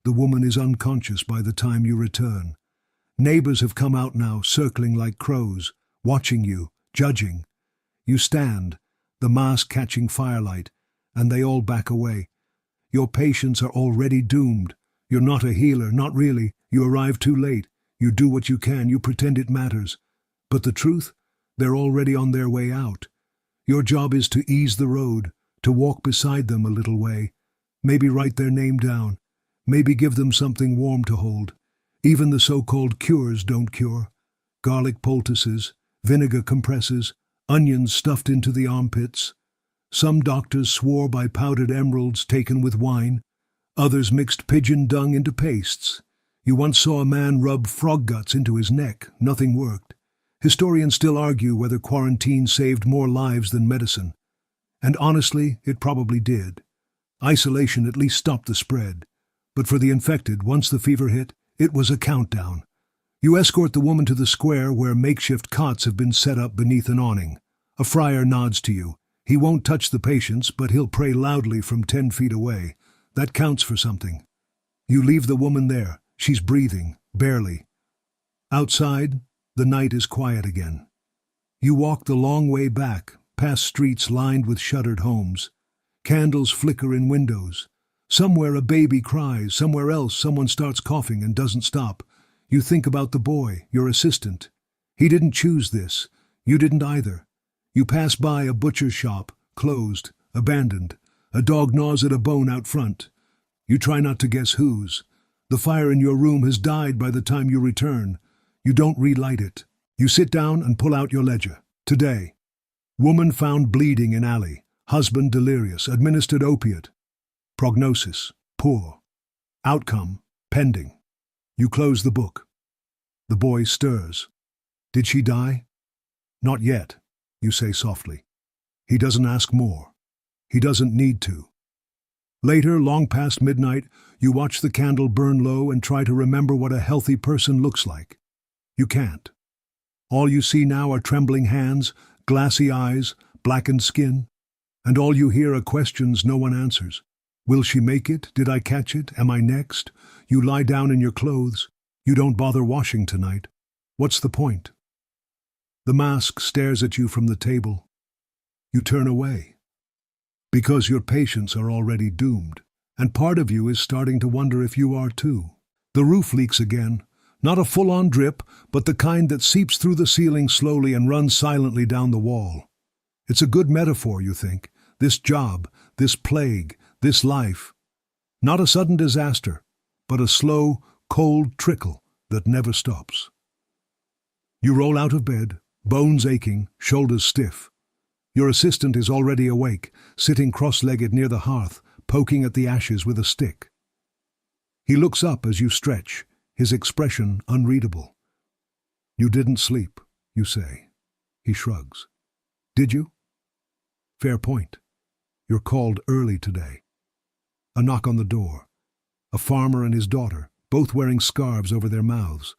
The woman is unconscious by the time you return. Neighbors have come out now, circling like crows, watching you, judging. You stand, the mask catching firelight, and they all back away. Your patients are already doomed. You're not a healer, not really. You arrive too late. You do what you can, you pretend it matters. But the truth? They're already on their way out. Your job is to ease the road, to walk beside them a little way. Maybe write their name down. Maybe give them something warm to hold. Even the so-called cures don't cure. Garlic poultices, vinegar compresses, onions stuffed into the armpits. Some doctors swore by powdered emeralds taken with wine. Others mixed pigeon dung into pastes. You once saw a man rub frog guts into his neck. Nothing worked. Historians still argue whether quarantine saved more lives than medicine. And honestly, it probably did. Isolation at least stopped the spread. But for the infected, once the fever hit, it was a countdown. You escort the woman to the square where makeshift cots have been set up beneath an awning. A friar nods to you. He won't touch the patients, but he'll pray loudly from 10 feet away. That counts for something. You leave the woman there. She's breathing, barely. Outside, the night is quiet again. You walk the long way back, past streets lined with shuttered homes. Candles flicker in windows. Somewhere a baby cries, somewhere else someone starts coughing and doesn't stop. You think about the boy, your assistant. He didn't choose this. You didn't either. You pass by a butcher's shop, closed, abandoned. A dog gnaws at a bone out front. You try not to guess whose. The fire in your room has died by the time you return. You don't relight it. You sit down and pull out your ledger. Today. Woman found bleeding in alley. Husband delirious. Administered opiate. Prognosis, poor. Outcome, pending. You close the book. The boy stirs. Did she die? Not yet, you say softly. He doesn't ask more. He doesn't need to. Later, long past midnight, you watch the candle burn low and try to remember what a healthy person looks like. You can't. All you see now are trembling hands, glassy eyes, blackened skin, and all you hear are questions no one answers. Will she make it? Did I catch it? Am I next? You lie down in your clothes. You don't bother washing tonight. What's the point? The mask stares at you from the table. You turn away. Because your patients are already doomed, and part of you is starting to wonder if you are too. The roof leaks again. Not a full-on drip, but the kind that seeps through the ceiling slowly and runs silently down the wall. It's a good metaphor, you think. This job, this plague, this life. Not a sudden disaster, but a slow, cold trickle that never stops. You roll out of bed, bones aching, shoulders stiff. Your assistant is already awake, sitting cross-legged near the hearth, poking at the ashes with a stick. He looks up as you stretch, his expression unreadable. You didn't sleep, you say. He shrugs. Did you? Fair point. You're called early today. A knock on the door. A farmer and his daughter, both wearing scarves over their mouths.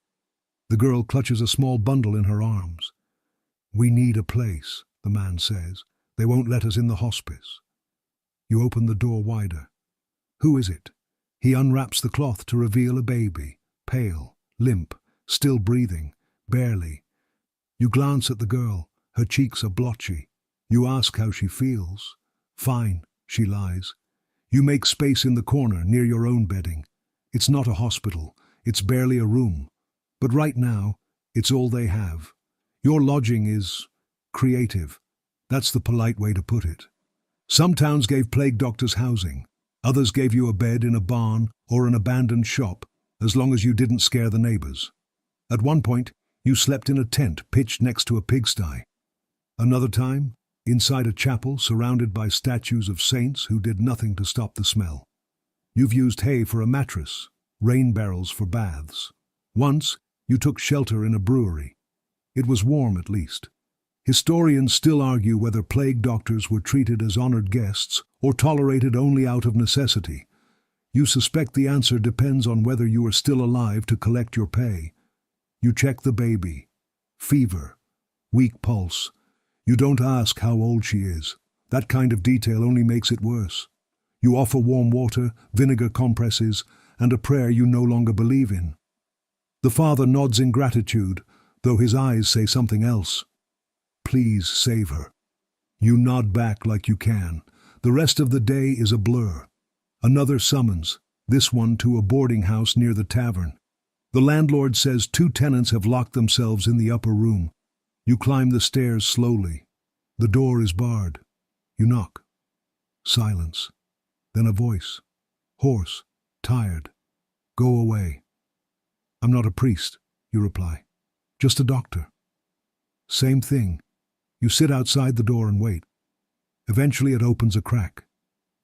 The girl clutches a small bundle in her arms. We need a place, the man says. They won't let us in the hospice. You open the door wider. Who is it? He unwraps the cloth to reveal a baby, pale, limp, still breathing, barely. You glance at the girl. Her cheeks are blotchy. You ask how she feels. Fine, she lies. You make space in the corner near your own bedding. It's not a hospital. It's barely a room. But right now, it's all they have. Your lodging is creative. That's the polite way to put it. Some towns gave plague doctors housing. Others gave you a bed in a barn or an abandoned shop, as long as you didn't scare the neighbors. At one point, you slept in a tent pitched next to a pigsty. Another time, inside a chapel surrounded by statues of saints who did nothing to stop the smell. You've used hay for a mattress, rain barrels for baths. Once, you took shelter in a brewery. It was warm at least. Historians still argue whether plague doctors were treated as honored guests or tolerated only out of necessity. You suspect the answer depends on whether you are still alive to collect your pay. You check the baby. Fever. Weak pulse. You don't ask how old she is. That kind of detail only makes it worse. You offer warm water, vinegar compresses, and a prayer you no longer believe in. The father nods in gratitude, though his eyes say something else. Please save her. You nod back like you can. The rest of the day is a blur. Another summons, this one to a boarding house near the tavern. The landlord says 2 tenants have locked themselves in the upper room. You climb the stairs slowly. The door is barred. You knock. Silence. Then a voice. Hoarse. Tired. Go away. I'm not a priest, you reply. Just a doctor. Same thing. You sit outside the door and wait. Eventually it opens a crack.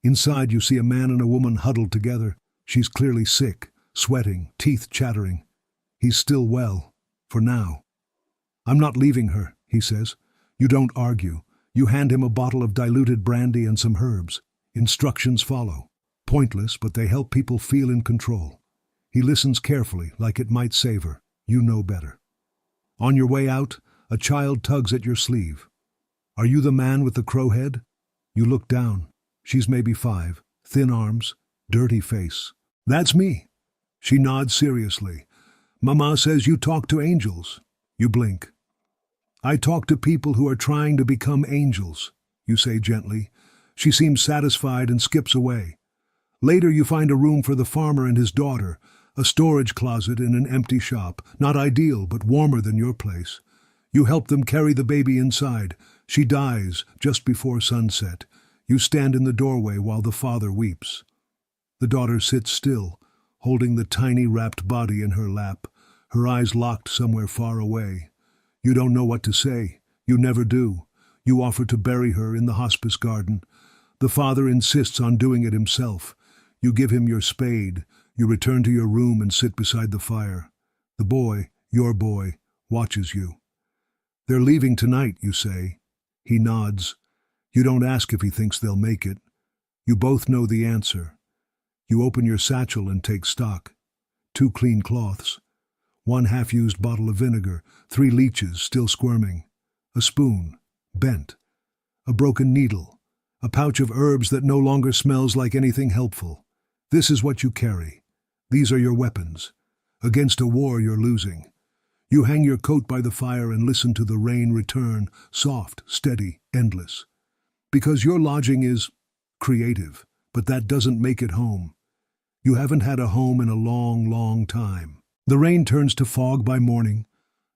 Inside you see a man and a woman huddled together. She's clearly sick, sweating, teeth chattering. He's still well, for now. I'm not leaving her, he says. You don't argue. You hand him a bottle of diluted brandy and some herbs. Instructions follow. Pointless, but they help people feel in control. He listens carefully, like it might save her. You know better. On your way out, a child tugs at your sleeve. Are you the man with the crow head? You look down. She's maybe 5, thin arms, dirty face. That's me. She nods seriously. Mama says you talk to angels. You blink. I talk to people who are trying to become angels, you say gently. She seems satisfied and skips away. Later you find a room for the farmer and his daughter, a storage closet in an empty shop, not ideal but warmer than your place. You help them carry the baby inside. She dies just before sunset. You stand in the doorway while the father weeps. The daughter sits still, holding the tiny wrapped body in her lap, her eyes locked somewhere far away. You don't know what to say. You never do. You offer to bury her in the hospice garden. The father insists on doing it himself. You give him your spade. You return to your room and sit beside the fire. The boy, your boy, watches you. They're leaving tonight, you say. He nods. You don't ask if he thinks they'll make it. You both know the answer. You open your satchel and take stock. 2 clean cloths. 1 half-used bottle of vinegar, 3 leeches still squirming. A spoon, bent. A broken needle. A pouch of herbs that no longer smells like anything helpful. This is what you carry. These are your weapons. Against a war you're losing. You hang your coat by the fire and listen to the rain return, soft, steady, endless. Because your lodging is creative, but that doesn't make it home. You haven't had a home in a long, long time. The rain turns to fog by morning,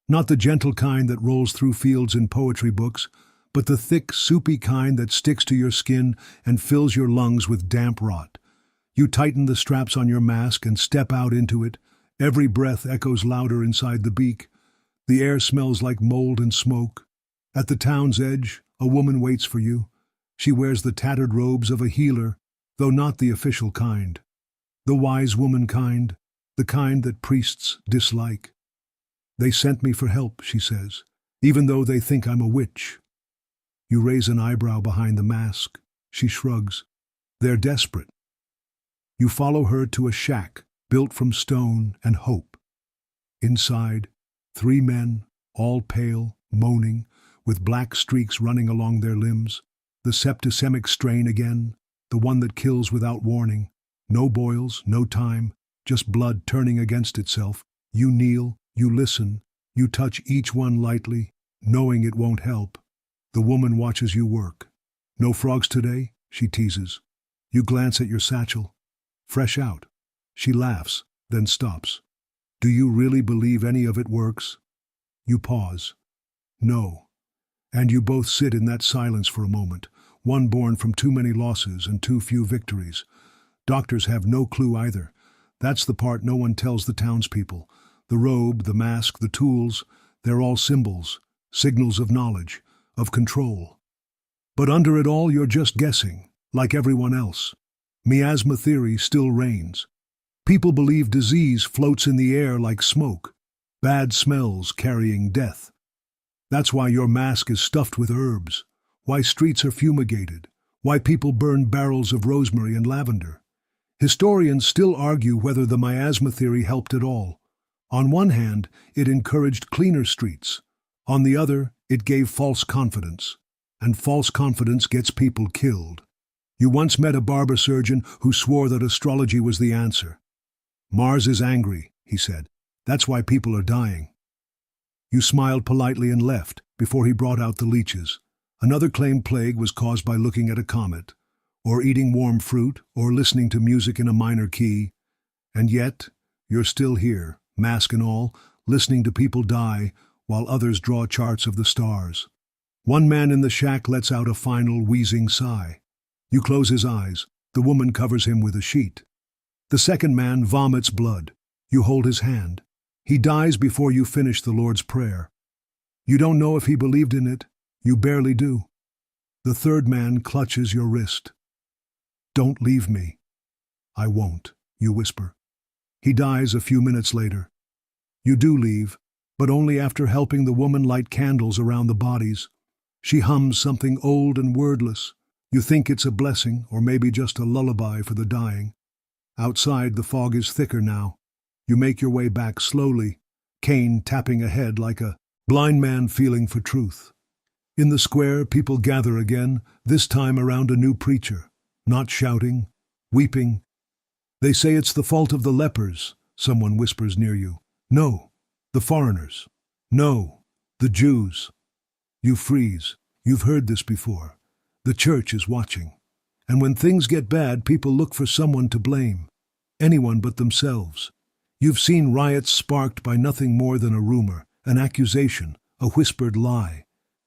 not the gentle kind that rolls through fields in poetry books, but the thick, soupy kind that sticks to your skin and fills your lungs with damp rot. You tighten the straps on your mask and step out into it. Every breath echoes louder inside the beak. The air smells like mold and smoke. At the town's edge, a woman waits for you. She wears the tattered robes of a healer, though not the official kind. The wise woman kind, the kind that priests dislike. They sent me for help, she says, even though they think I'm a witch. You raise an eyebrow behind the mask. She shrugs. They're desperate. You follow her to a shack built from stone and hope. Inside, 3 men, all pale, moaning, with black streaks running along their limbs. The septicemic strain again, the one that kills without warning. No boils, no time, just blood turning against itself. You kneel, you listen, you touch each one lightly, knowing it won't help. The woman watches you work. No frogs today, she teases. You glance at your satchel. Fresh out. She laughs, then stops. Do you really believe any of it works? You pause. No. And you both sit in that silence for a moment, one born from too many losses and too few victories. Doctors have no clue either. That's the part no one tells the townspeople. The robe, the mask, the tools, they're all symbols, signals of knowledge, of control. But under it all you're just guessing, like everyone else. Miasma theory still reigns. People believe disease floats in the air like smoke, bad smells carrying death. That's why your mask is stuffed with herbs, why streets are fumigated, why people burn barrels of rosemary and lavender. Historians still argue whether the miasma theory helped at all. On one hand, it encouraged cleaner streets. On the other, it gave false confidence. And false confidence gets people killed. You once met a barber surgeon who swore that astrology was the answer. Mars is angry, he said. That's why people are dying. You smiled politely and left before he brought out the leeches. Another claimed plague was caused by looking at a comet, or eating warm fruit, or listening to music in a minor key. And yet, you're still here, mask and all, listening to people die while others draw charts of the stars. One man in the shack lets out a final wheezing sigh. You close his eyes. The woman covers him with a sheet. The second man vomits blood. You hold his hand. He dies before you finish the Lord's Prayer. You don't know if he believed in it. You barely do. The third man clutches your wrist. Don't leave me. I won't, you whisper. He dies a few minutes later. You do leave, but only after helping the woman light candles around the bodies. She hums something old and wordless. You think it's a blessing, or maybe just a lullaby for the dying. Outside, the fog is thicker now. You make your way back slowly, Cain tapping ahead like a blind man feeling for truth. In the square, people gather again, this time around a new preacher, not shouting, weeping. They say it's the fault of the lepers, someone whispers near you. No, the foreigners. No, the Jews. You freeze. You've heard this before. The church is watching. And when things get bad, people look for someone to blame. Anyone but themselves. You've seen riots sparked by nothing more than a rumor, an accusation, a whispered lie.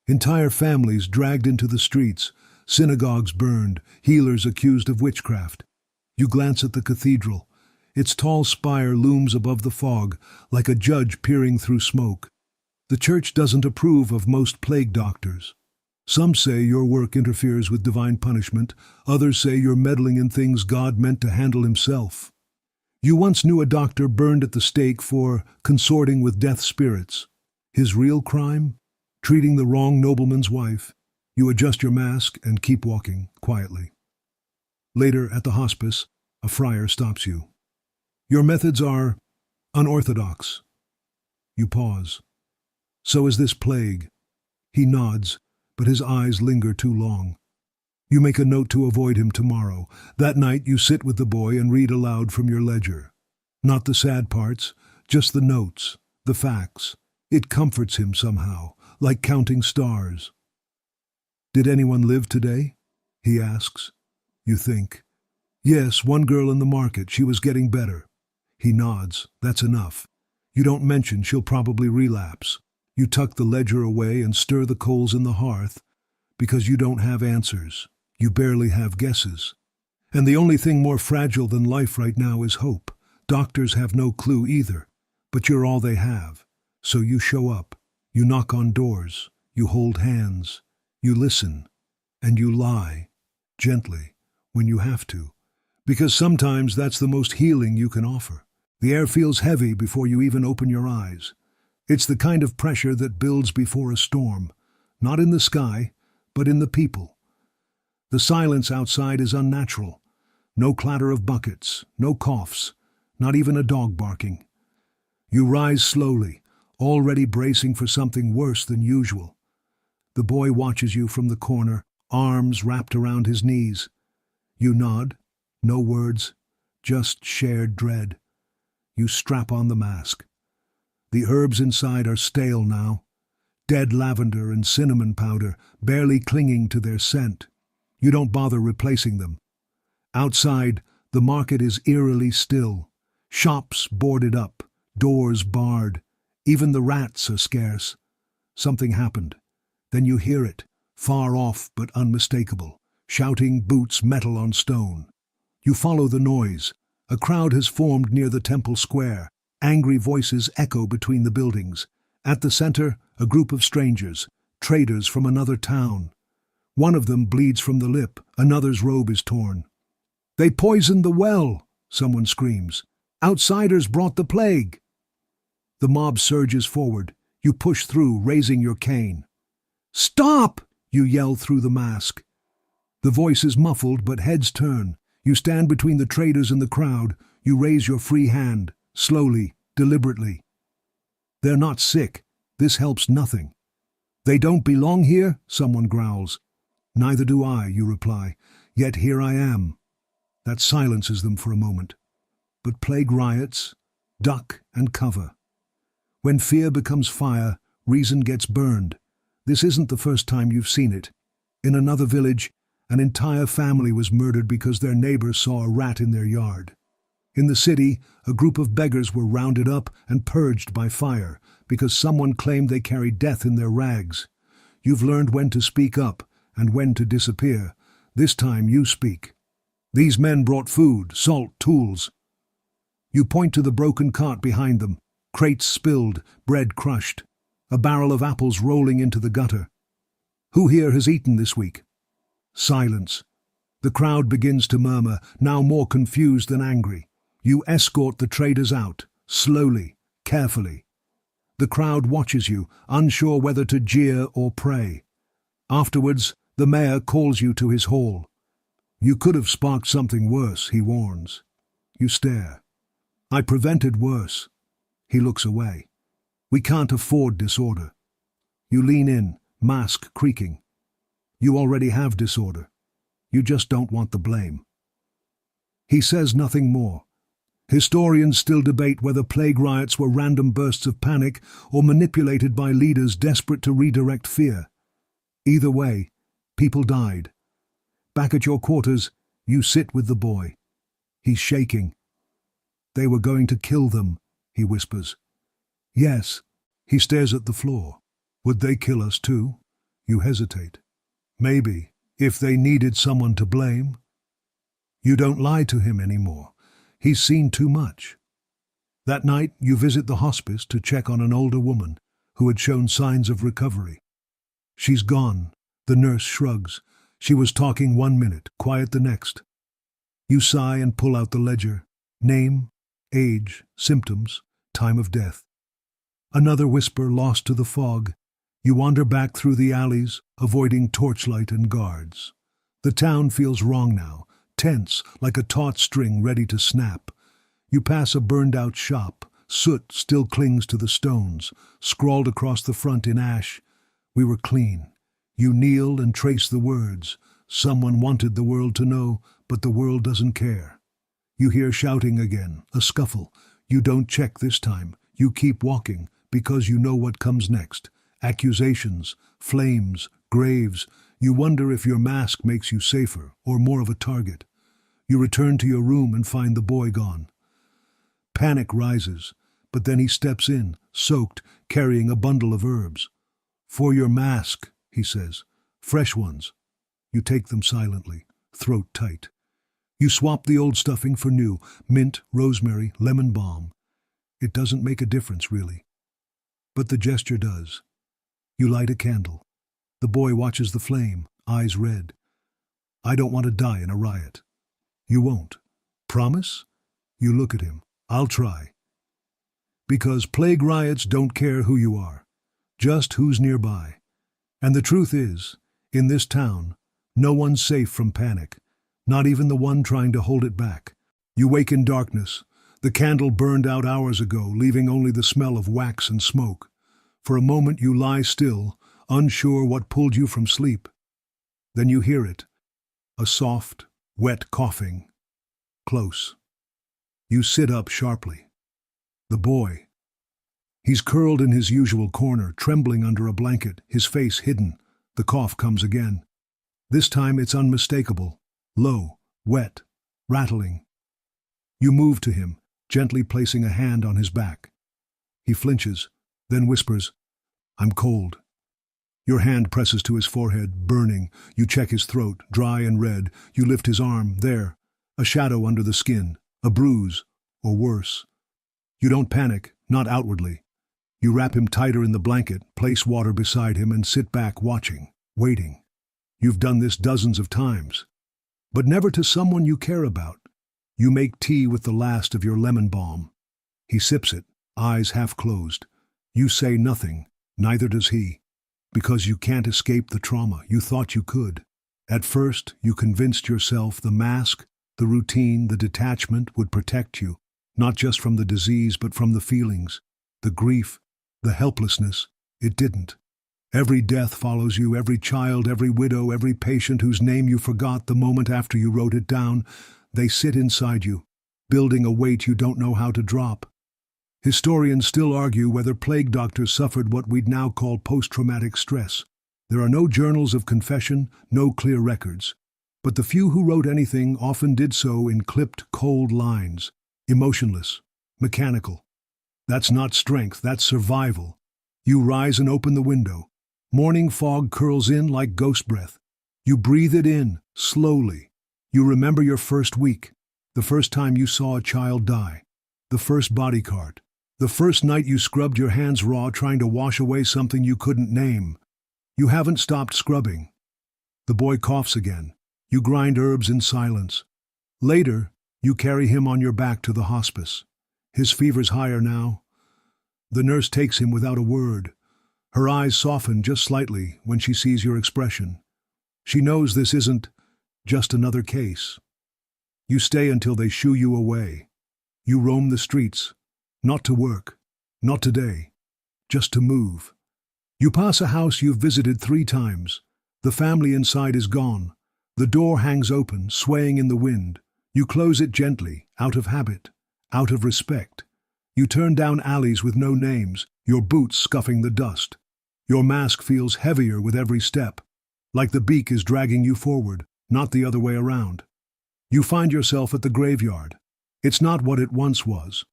Entire families dragged into the streets, synagogues burned, healers accused of witchcraft. You glance at the cathedral. Its tall spire looms above the fog, like a judge peering through smoke. The church doesn't approve of most plague doctors. Some say your work interferes with divine punishment, others say you're meddling in things God meant to handle himself. You once knew a doctor burned at the stake for consorting with death spirits. His real crime? Treating the wrong nobleman's wife. You adjust your mask and keep walking, quietly. Later, at the hospice, a friar stops you. Your methods are unorthodox. You pause. So is this plague. He nods, but his eyes linger too long. You make a note to avoid him tomorrow. That night you sit with the boy and read aloud from your ledger. Not the sad parts, just the notes, the facts. It comforts him somehow, like counting stars. Did anyone live today? He asks. You think. Yes, one girl in the market, she was getting better. He nods. That's enough. You don't mention she'll probably relapse. You tuck the ledger away and stir the coals in the hearth, because you don't have answers. You barely have guesses. And the only thing more fragile than life right now is hope. Doctors have no clue either, but you're all they have. So you show up. You knock on doors. You hold hands. You listen. And you lie. Gently. When you have to. Because sometimes that's the most healing you can offer. The air feels heavy before you even open your eyes. It's the kind of pressure that builds before a storm, not in the sky, but in the people. The silence outside is unnatural. No clatter of buckets, no coughs, not even a dog barking. You rise slowly, already bracing for something worse than usual. The boy watches you from the corner, arms wrapped around his knees. You nod, no words, just shared dread. You strap on the mask. The herbs inside are stale now, dead lavender and cinnamon powder barely clinging to their scent. You don't bother replacing them. Outside, the market is eerily still. Shops boarded up, doors barred. Even the rats are scarce. Something happened. Then you hear it, far off but unmistakable. Shouting boots metal on stone. You follow the noise. A crowd has formed near the temple square. Angry voices echo between the buildings. At the center, a group of strangers, traders from another town. One of them bleeds from the lip, another's robe is torn. They poisoned the well, someone screams. Outsiders brought the plague. The mob surges forward. You push through, raising your cane. Stop! You yell through the mask. The voice is muffled, but heads turn. You stand between the traders and the crowd. You raise your free hand. Slowly, deliberately. They're not sick. This helps nothing. They don't belong here, someone growls. Neither do I, you reply. Yet here I am. That silences them for a moment. But plague riots, duck and cover. When fear becomes fire, reason gets burned. This isn't the first time you've seen it. In another village, an entire family was murdered because their neighbor saw a rat in their yard. In the city, a group of beggars were rounded up and purged by fire because someone claimed they carried death in their rags. You've learned when to speak up and when to disappear. This time you speak. These men brought food, salt, tools. You point to the broken cart behind them. Crates spilled, bread crushed, a barrel of apples rolling into the gutter. Who here has eaten this week? Silence. The crowd begins to murmur, now more confused than angry. You escort the traders out, slowly, carefully. The crowd watches you, unsure whether to jeer or pray. Afterwards, the mayor calls you to his hall. You could have sparked something worse, he warns. You stare. I prevented worse. He looks away. We can't afford disorder. You lean in, mask creaking. You already have disorder. You just don't want the blame. He says nothing more. Historians still debate whether plague riots were random bursts of panic or manipulated by leaders desperate to redirect fear. Either way, people died. Back at your quarters, you sit with the boy. He's shaking. They were going to kill them, he whispers. Yes. He stares at the floor. Would they kill us too? You hesitate. Maybe, if they needed someone to blame. You don't lie to him anymore. He's seen too much. That night, you visit the hospice to check on an older woman who had shown signs of recovery. She's gone. The nurse shrugs. She was talking 1 minute, quiet the next. You sigh and pull out the ledger. Name, age, symptoms, time of death. Another whisper lost to the fog. You wander back through the alleys, avoiding torchlight and guards. The town feels wrong now, tense, like a taut string ready to snap. You pass a burned-out shop. Soot still clings to the stones, scrawled across the front in ash. We were clean. You kneel and trace the words. Someone wanted the world to know, but the world doesn't care. You hear shouting again, a scuffle. You don't check this time. You keep walking, because you know what comes next. Accusations, flames, graves. You wonder if your mask makes you safer, or more of a target. You return to your room and find the boy gone. Panic rises, but then he steps in, soaked, carrying a bundle of herbs. For your mask, he says. Fresh ones. You take them silently, throat tight. You swap the old stuffing for new, mint, rosemary, lemon balm. It doesn't make a difference, really. But the gesture does. You light a candle. The boy watches the flame, eyes red. I don't want to die in a riot. You won't. Promise? You look at him. I'll try. Because plague riots don't care who you are, just who's nearby. And the truth is, in this town, no one's safe from panic, not even the one trying to hold it back. You wake in darkness. The candle burned out hours ago, leaving only the smell of wax and smoke. For a moment you lie still, unsure what pulled you from sleep. Then you hear it, a soft, wet coughing. Close. You sit up sharply. The boy. He's curled in his usual corner, trembling under a blanket, his face hidden. The cough comes again. This time it's unmistakable, low, wet, rattling. You move to him, gently placing a hand on his back. He flinches, then whispers, I'm cold. Your hand presses to his forehead, burning. You check his throat, dry and red. You lift his arm, there, a shadow under the skin, a bruise, or worse. You don't panic, not outwardly. You wrap him tighter in the blanket, place water beside him, and sit back watching, waiting. You've done this dozens of times, but never to someone you care about. You make tea with the last of your lemon balm. He sips it, eyes half closed. You say nothing, neither does he, because you can't escape the trauma. You thought you could. At first, you convinced yourself the mask, the routine, the detachment would protect you, not just from the disease but from the feelings, the grief, the helplessness. It didn't. Every death follows you, every child, every widow, every patient whose name you forgot the moment after you wrote it down. They sit inside you, building a weight you don't know how to drop. Historians still argue whether plague doctors suffered what we'd now call post-traumatic stress. There are no journals of confession, no clear records. But the few who wrote anything often did so in clipped, cold lines, emotionless, mechanical. That's not strength, that's survival. You rise and open the window. Morning fog curls in like ghost breath. You breathe it in, slowly. You remember your first week, the first time you saw a child die, the first body cart, The first night you scrubbed your hands raw trying to wash away something you couldn't name. You haven't stopped scrubbing. The boy coughs again. You grind herbs in silence. Later, you carry him on your back to the hospice. His fever's higher now. The nurse takes him without a word. Her eyes soften just slightly when she sees your expression. She knows this isn't just another case. You stay until they shoo you away. You roam the streets, not to work, not today, just to move. You pass a house you've visited 3 times. The family inside is gone. The door hangs open, swaying in the wind. You close it gently, out of habit, out of respect. You turn down alleys with no names, your boots scuffing the dust. Your mask feels heavier with every step, like the beak is dragging you forward, not the other way around. You find yourself at the graveyard. It's not what it once was,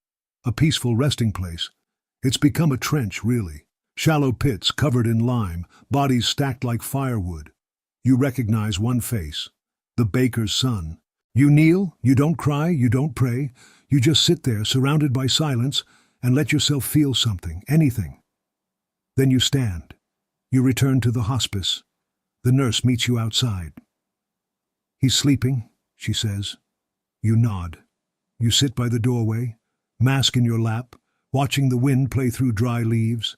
a peaceful resting place. It's become a trench, really. Shallow pits covered in lime, bodies stacked like firewood. You recognize one face, the baker's son. You kneel, you don't cry, you don't pray. You just sit there, surrounded by silence, and let yourself feel something, anything. Then you stand. You return to the hospice. The nurse meets you outside. "He's sleeping," she says. You nod. You sit by the doorway, mask in your lap, watching the wind play through dry leaves.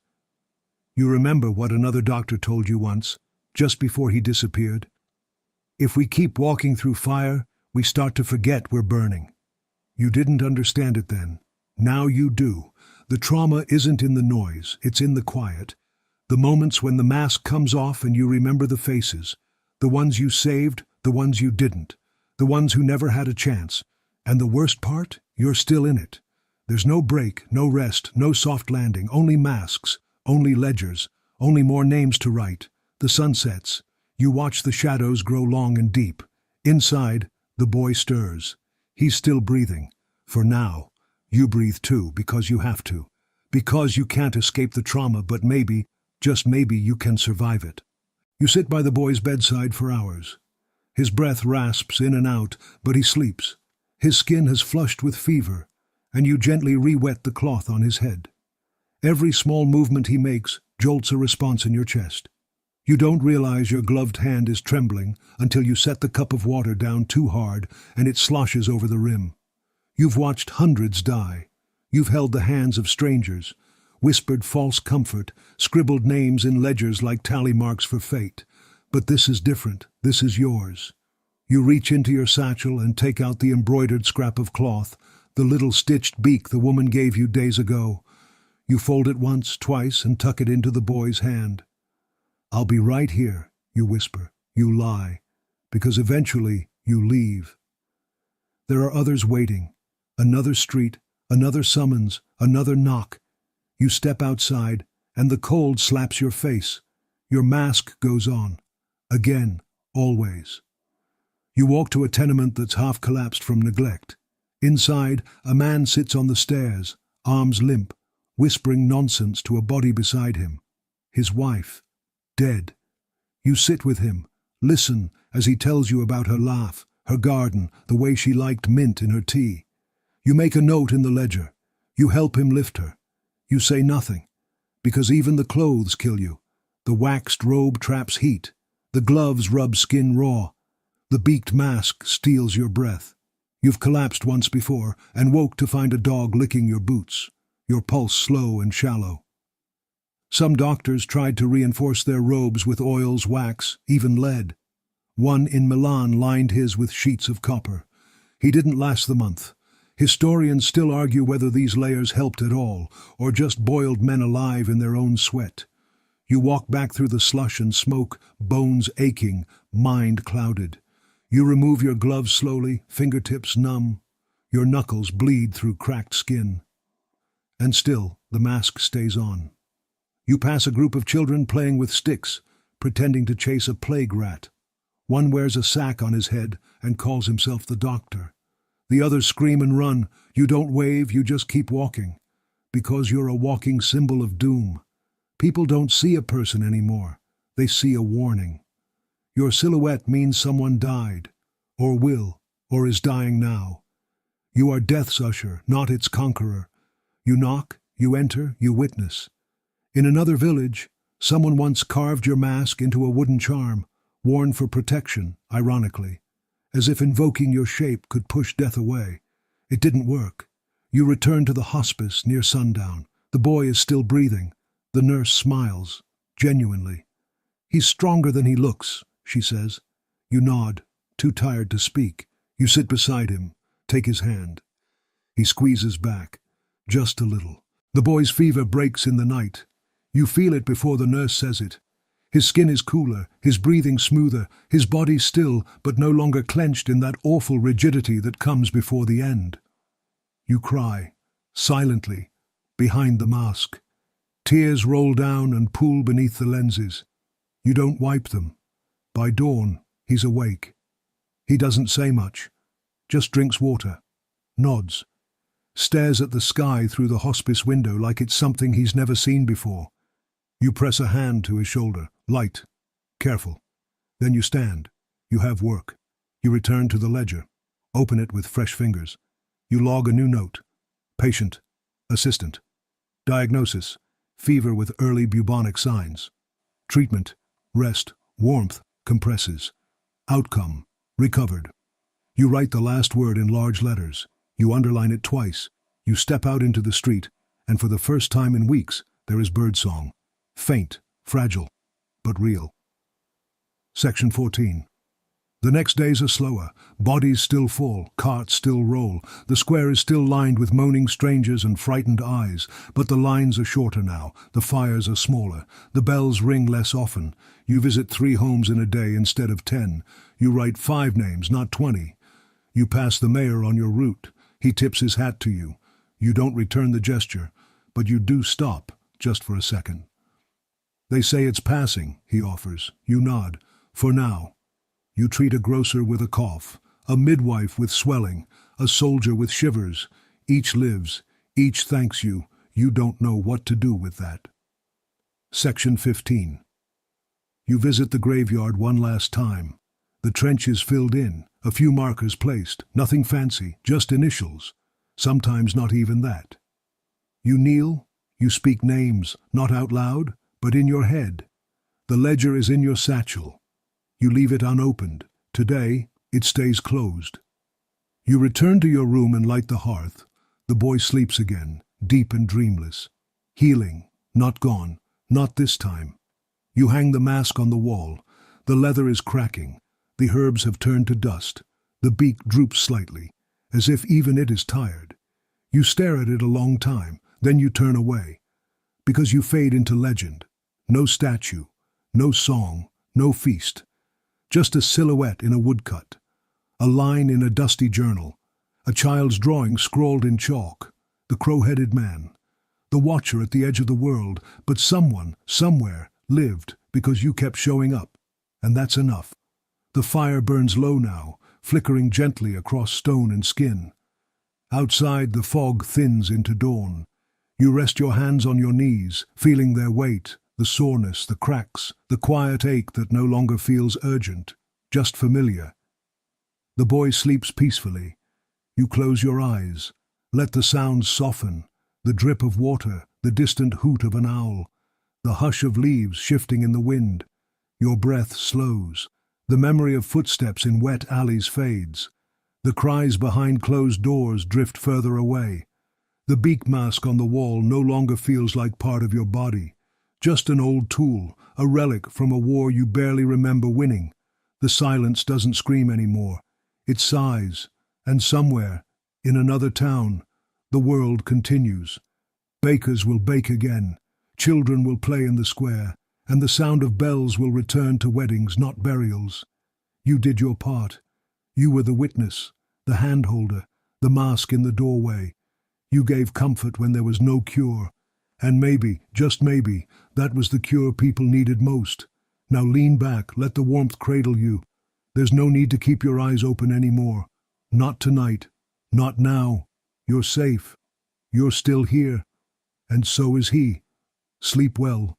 You remember what another doctor told you once, just before he disappeared. If we keep walking through fire, we start to forget we're burning. You didn't understand it then. Now you do. The trauma isn't in the noise, it's in the quiet. The moments when the mask comes off and you remember the faces. The ones you saved, the ones you didn't. The ones who never had a chance. And the worst part? You're still in it. There's no break, no rest, no soft landing, only masks, only ledgers, only more names to write. The sun sets. You watch the shadows grow long and deep. Inside, the boy stirs. He's still breathing. For now. You breathe too, because you have to. Because you can't escape the trauma, but maybe, just maybe, you can survive it. You sit by the boy's bedside for hours. His breath rasps in and out, but he sleeps. His skin has flushed with fever, and you gently re-wet the cloth on his head. Every small movement he makes jolts a response in your chest. You don't realize your gloved hand is trembling until you set the cup of water down too hard and it sloshes over the rim. You've watched hundreds die. You've held the hands of strangers, whispered false comfort, scribbled names in ledgers like tally marks for fate. But this is different. This is yours. You reach into your satchel and take out the embroidered scrap of cloth, the little stitched beak the woman gave you days ago. You fold it once, twice, and tuck it into the boy's hand. "I'll be right here," you whisper. You lie, because eventually you leave. There are others waiting. Another street, another summons, another knock. You step outside, and the cold slaps your face. Your mask goes on. Again, always. You walk to a tenement that's half collapsed from neglect. Inside, a man sits on the stairs, arms limp, whispering nonsense to a body beside him. His wife, dead. You sit with him, listen as he tells you about her laugh, her garden, the way she liked mint in her tea. You make a note in the ledger. You help him lift her. You say nothing, because even the clothes kill you. The waxed robe traps heat. The gloves rub skin raw. The beaked mask steals your breath. You've collapsed once before and woke to find a dog licking your boots, your pulse slow and shallow. Some doctors tried to reinforce their robes with oils, wax, even lead. One in Milan lined his with sheets of copper. He didn't last the month. Historians still argue whether these layers helped at all, or just boiled men alive in their own sweat. You walk back through the slush and smoke, bones aching, mind clouded. You remove your gloves slowly, fingertips numb. Your knuckles bleed through cracked skin. And still, the mask stays on. You pass a group of children playing with sticks, pretending to chase a plague rat. One wears a sack on his head and calls himself the doctor. The others scream and run. You don't wave, you just keep walking. Because you're a walking symbol of doom. People don't see a person anymore. They see a warning. Your silhouette means someone died, or will, or is dying now. You are death's usher, not its conqueror. You knock, You enter, you witness. In another village, someone once carved your mask into a wooden charm, worn for protection, ironically, as if invoking your shape could push death away. It didn't work. You return to the hospice near sundown. The boy is still breathing. The nurse smiles, genuinely. "He's stronger than he looks," she says. You nod, too tired to speak. You sit beside him, take his hand. He squeezes back, just a little. The boy's fever breaks in the night. You feel it before the nurse says it. His skin is cooler, his breathing smoother, his body still, but no longer clenched in that awful rigidity that comes before the end. You cry, silently, behind the mask. Tears roll down and pool beneath the lenses. You don't wipe them. By dawn, he's awake. He doesn't say much, just drinks water, nods, stares at the sky through the hospice window like it's something he's never seen before. You press a hand to his shoulder, light, careful. Then you stand. You have work. You return to the ledger, open it with fresh fingers. You log a new note. Patient, assistant. Diagnosis, fever with early bubonic signs. Treatment, rest, warmth, compresses. Outcome, recovered. You write the last word in large letters. You underline it twice. You step out into the street, and for the first time in weeks, there is birdsong. Faint, fragile, but real. Section 14. The next days are slower. Bodies still fall, carts still roll. The square is still lined with moaning strangers and frightened eyes, but the lines are shorter now. The fires are smaller. The bells ring less often. You visit 3 homes in a day instead of 10. You write 5 names, not 20. You pass the mayor on your route. He tips his hat to you. You don't return the gesture, but you do stop, just for a second. They say it's passing, he offers. You nod. For now. You treat a grocer with a cough, a midwife with swelling, a soldier with shivers. Each lives, each thanks you. You don't know what to do with that. Section 15. You visit the graveyard one last time. The trench is filled in, a few markers placed, nothing fancy, just initials. Sometimes not even that. You kneel, you speak names, not out loud, but in your head. The ledger is in your satchel. You leave it unopened. Today, it stays closed. You return to your room and light the hearth. The boy sleeps again, deep and dreamless. Healing, not gone, not this time. You hang the mask on the wall. The leather is cracking. The herbs have turned to dust. The beak droops slightly, as if even it is tired. You stare at it a long time, then you turn away. Because you fade into legend. No statue, no song, no feast. Just a silhouette in a woodcut. A line in a dusty journal. A child's drawing scrawled in chalk. The crow-headed man. The watcher at the edge of the world. But someone, somewhere, lived because you kept showing up. And that's enough. The fire burns low now, flickering gently across stone and skin. Outside, the fog thins into dawn. You rest your hands on your knees, feeling their weight, the soreness, the cracks, the quiet ache that no longer feels urgent, just familiar. The boy sleeps peacefully. You close your eyes. Let the sounds soften, the drip of water, the distant hoot of an owl, the hush of leaves shifting in the wind. Your breath slows. The memory of footsteps in wet alleys fades. The cries behind closed doors drift further away. The beak mask on the wall no longer feels like part of your body. Just an old tool, a relic from a war you barely remember winning. The silence doesn't scream anymore. It sighs, and somewhere, in another town, the world continues. Bakers will bake again. Children will play in the square. And the sound of bells will return to weddings, not burials. You did your part. You were the witness, the handholder, the mask in the doorway. You gave comfort when there was no cure. And maybe, just maybe, that was the cure people needed most. Now lean back, let the warmth cradle you. There's no need to keep your eyes open anymore. Not tonight. Not now. You're safe. You're still here. And so is he. Sleep well.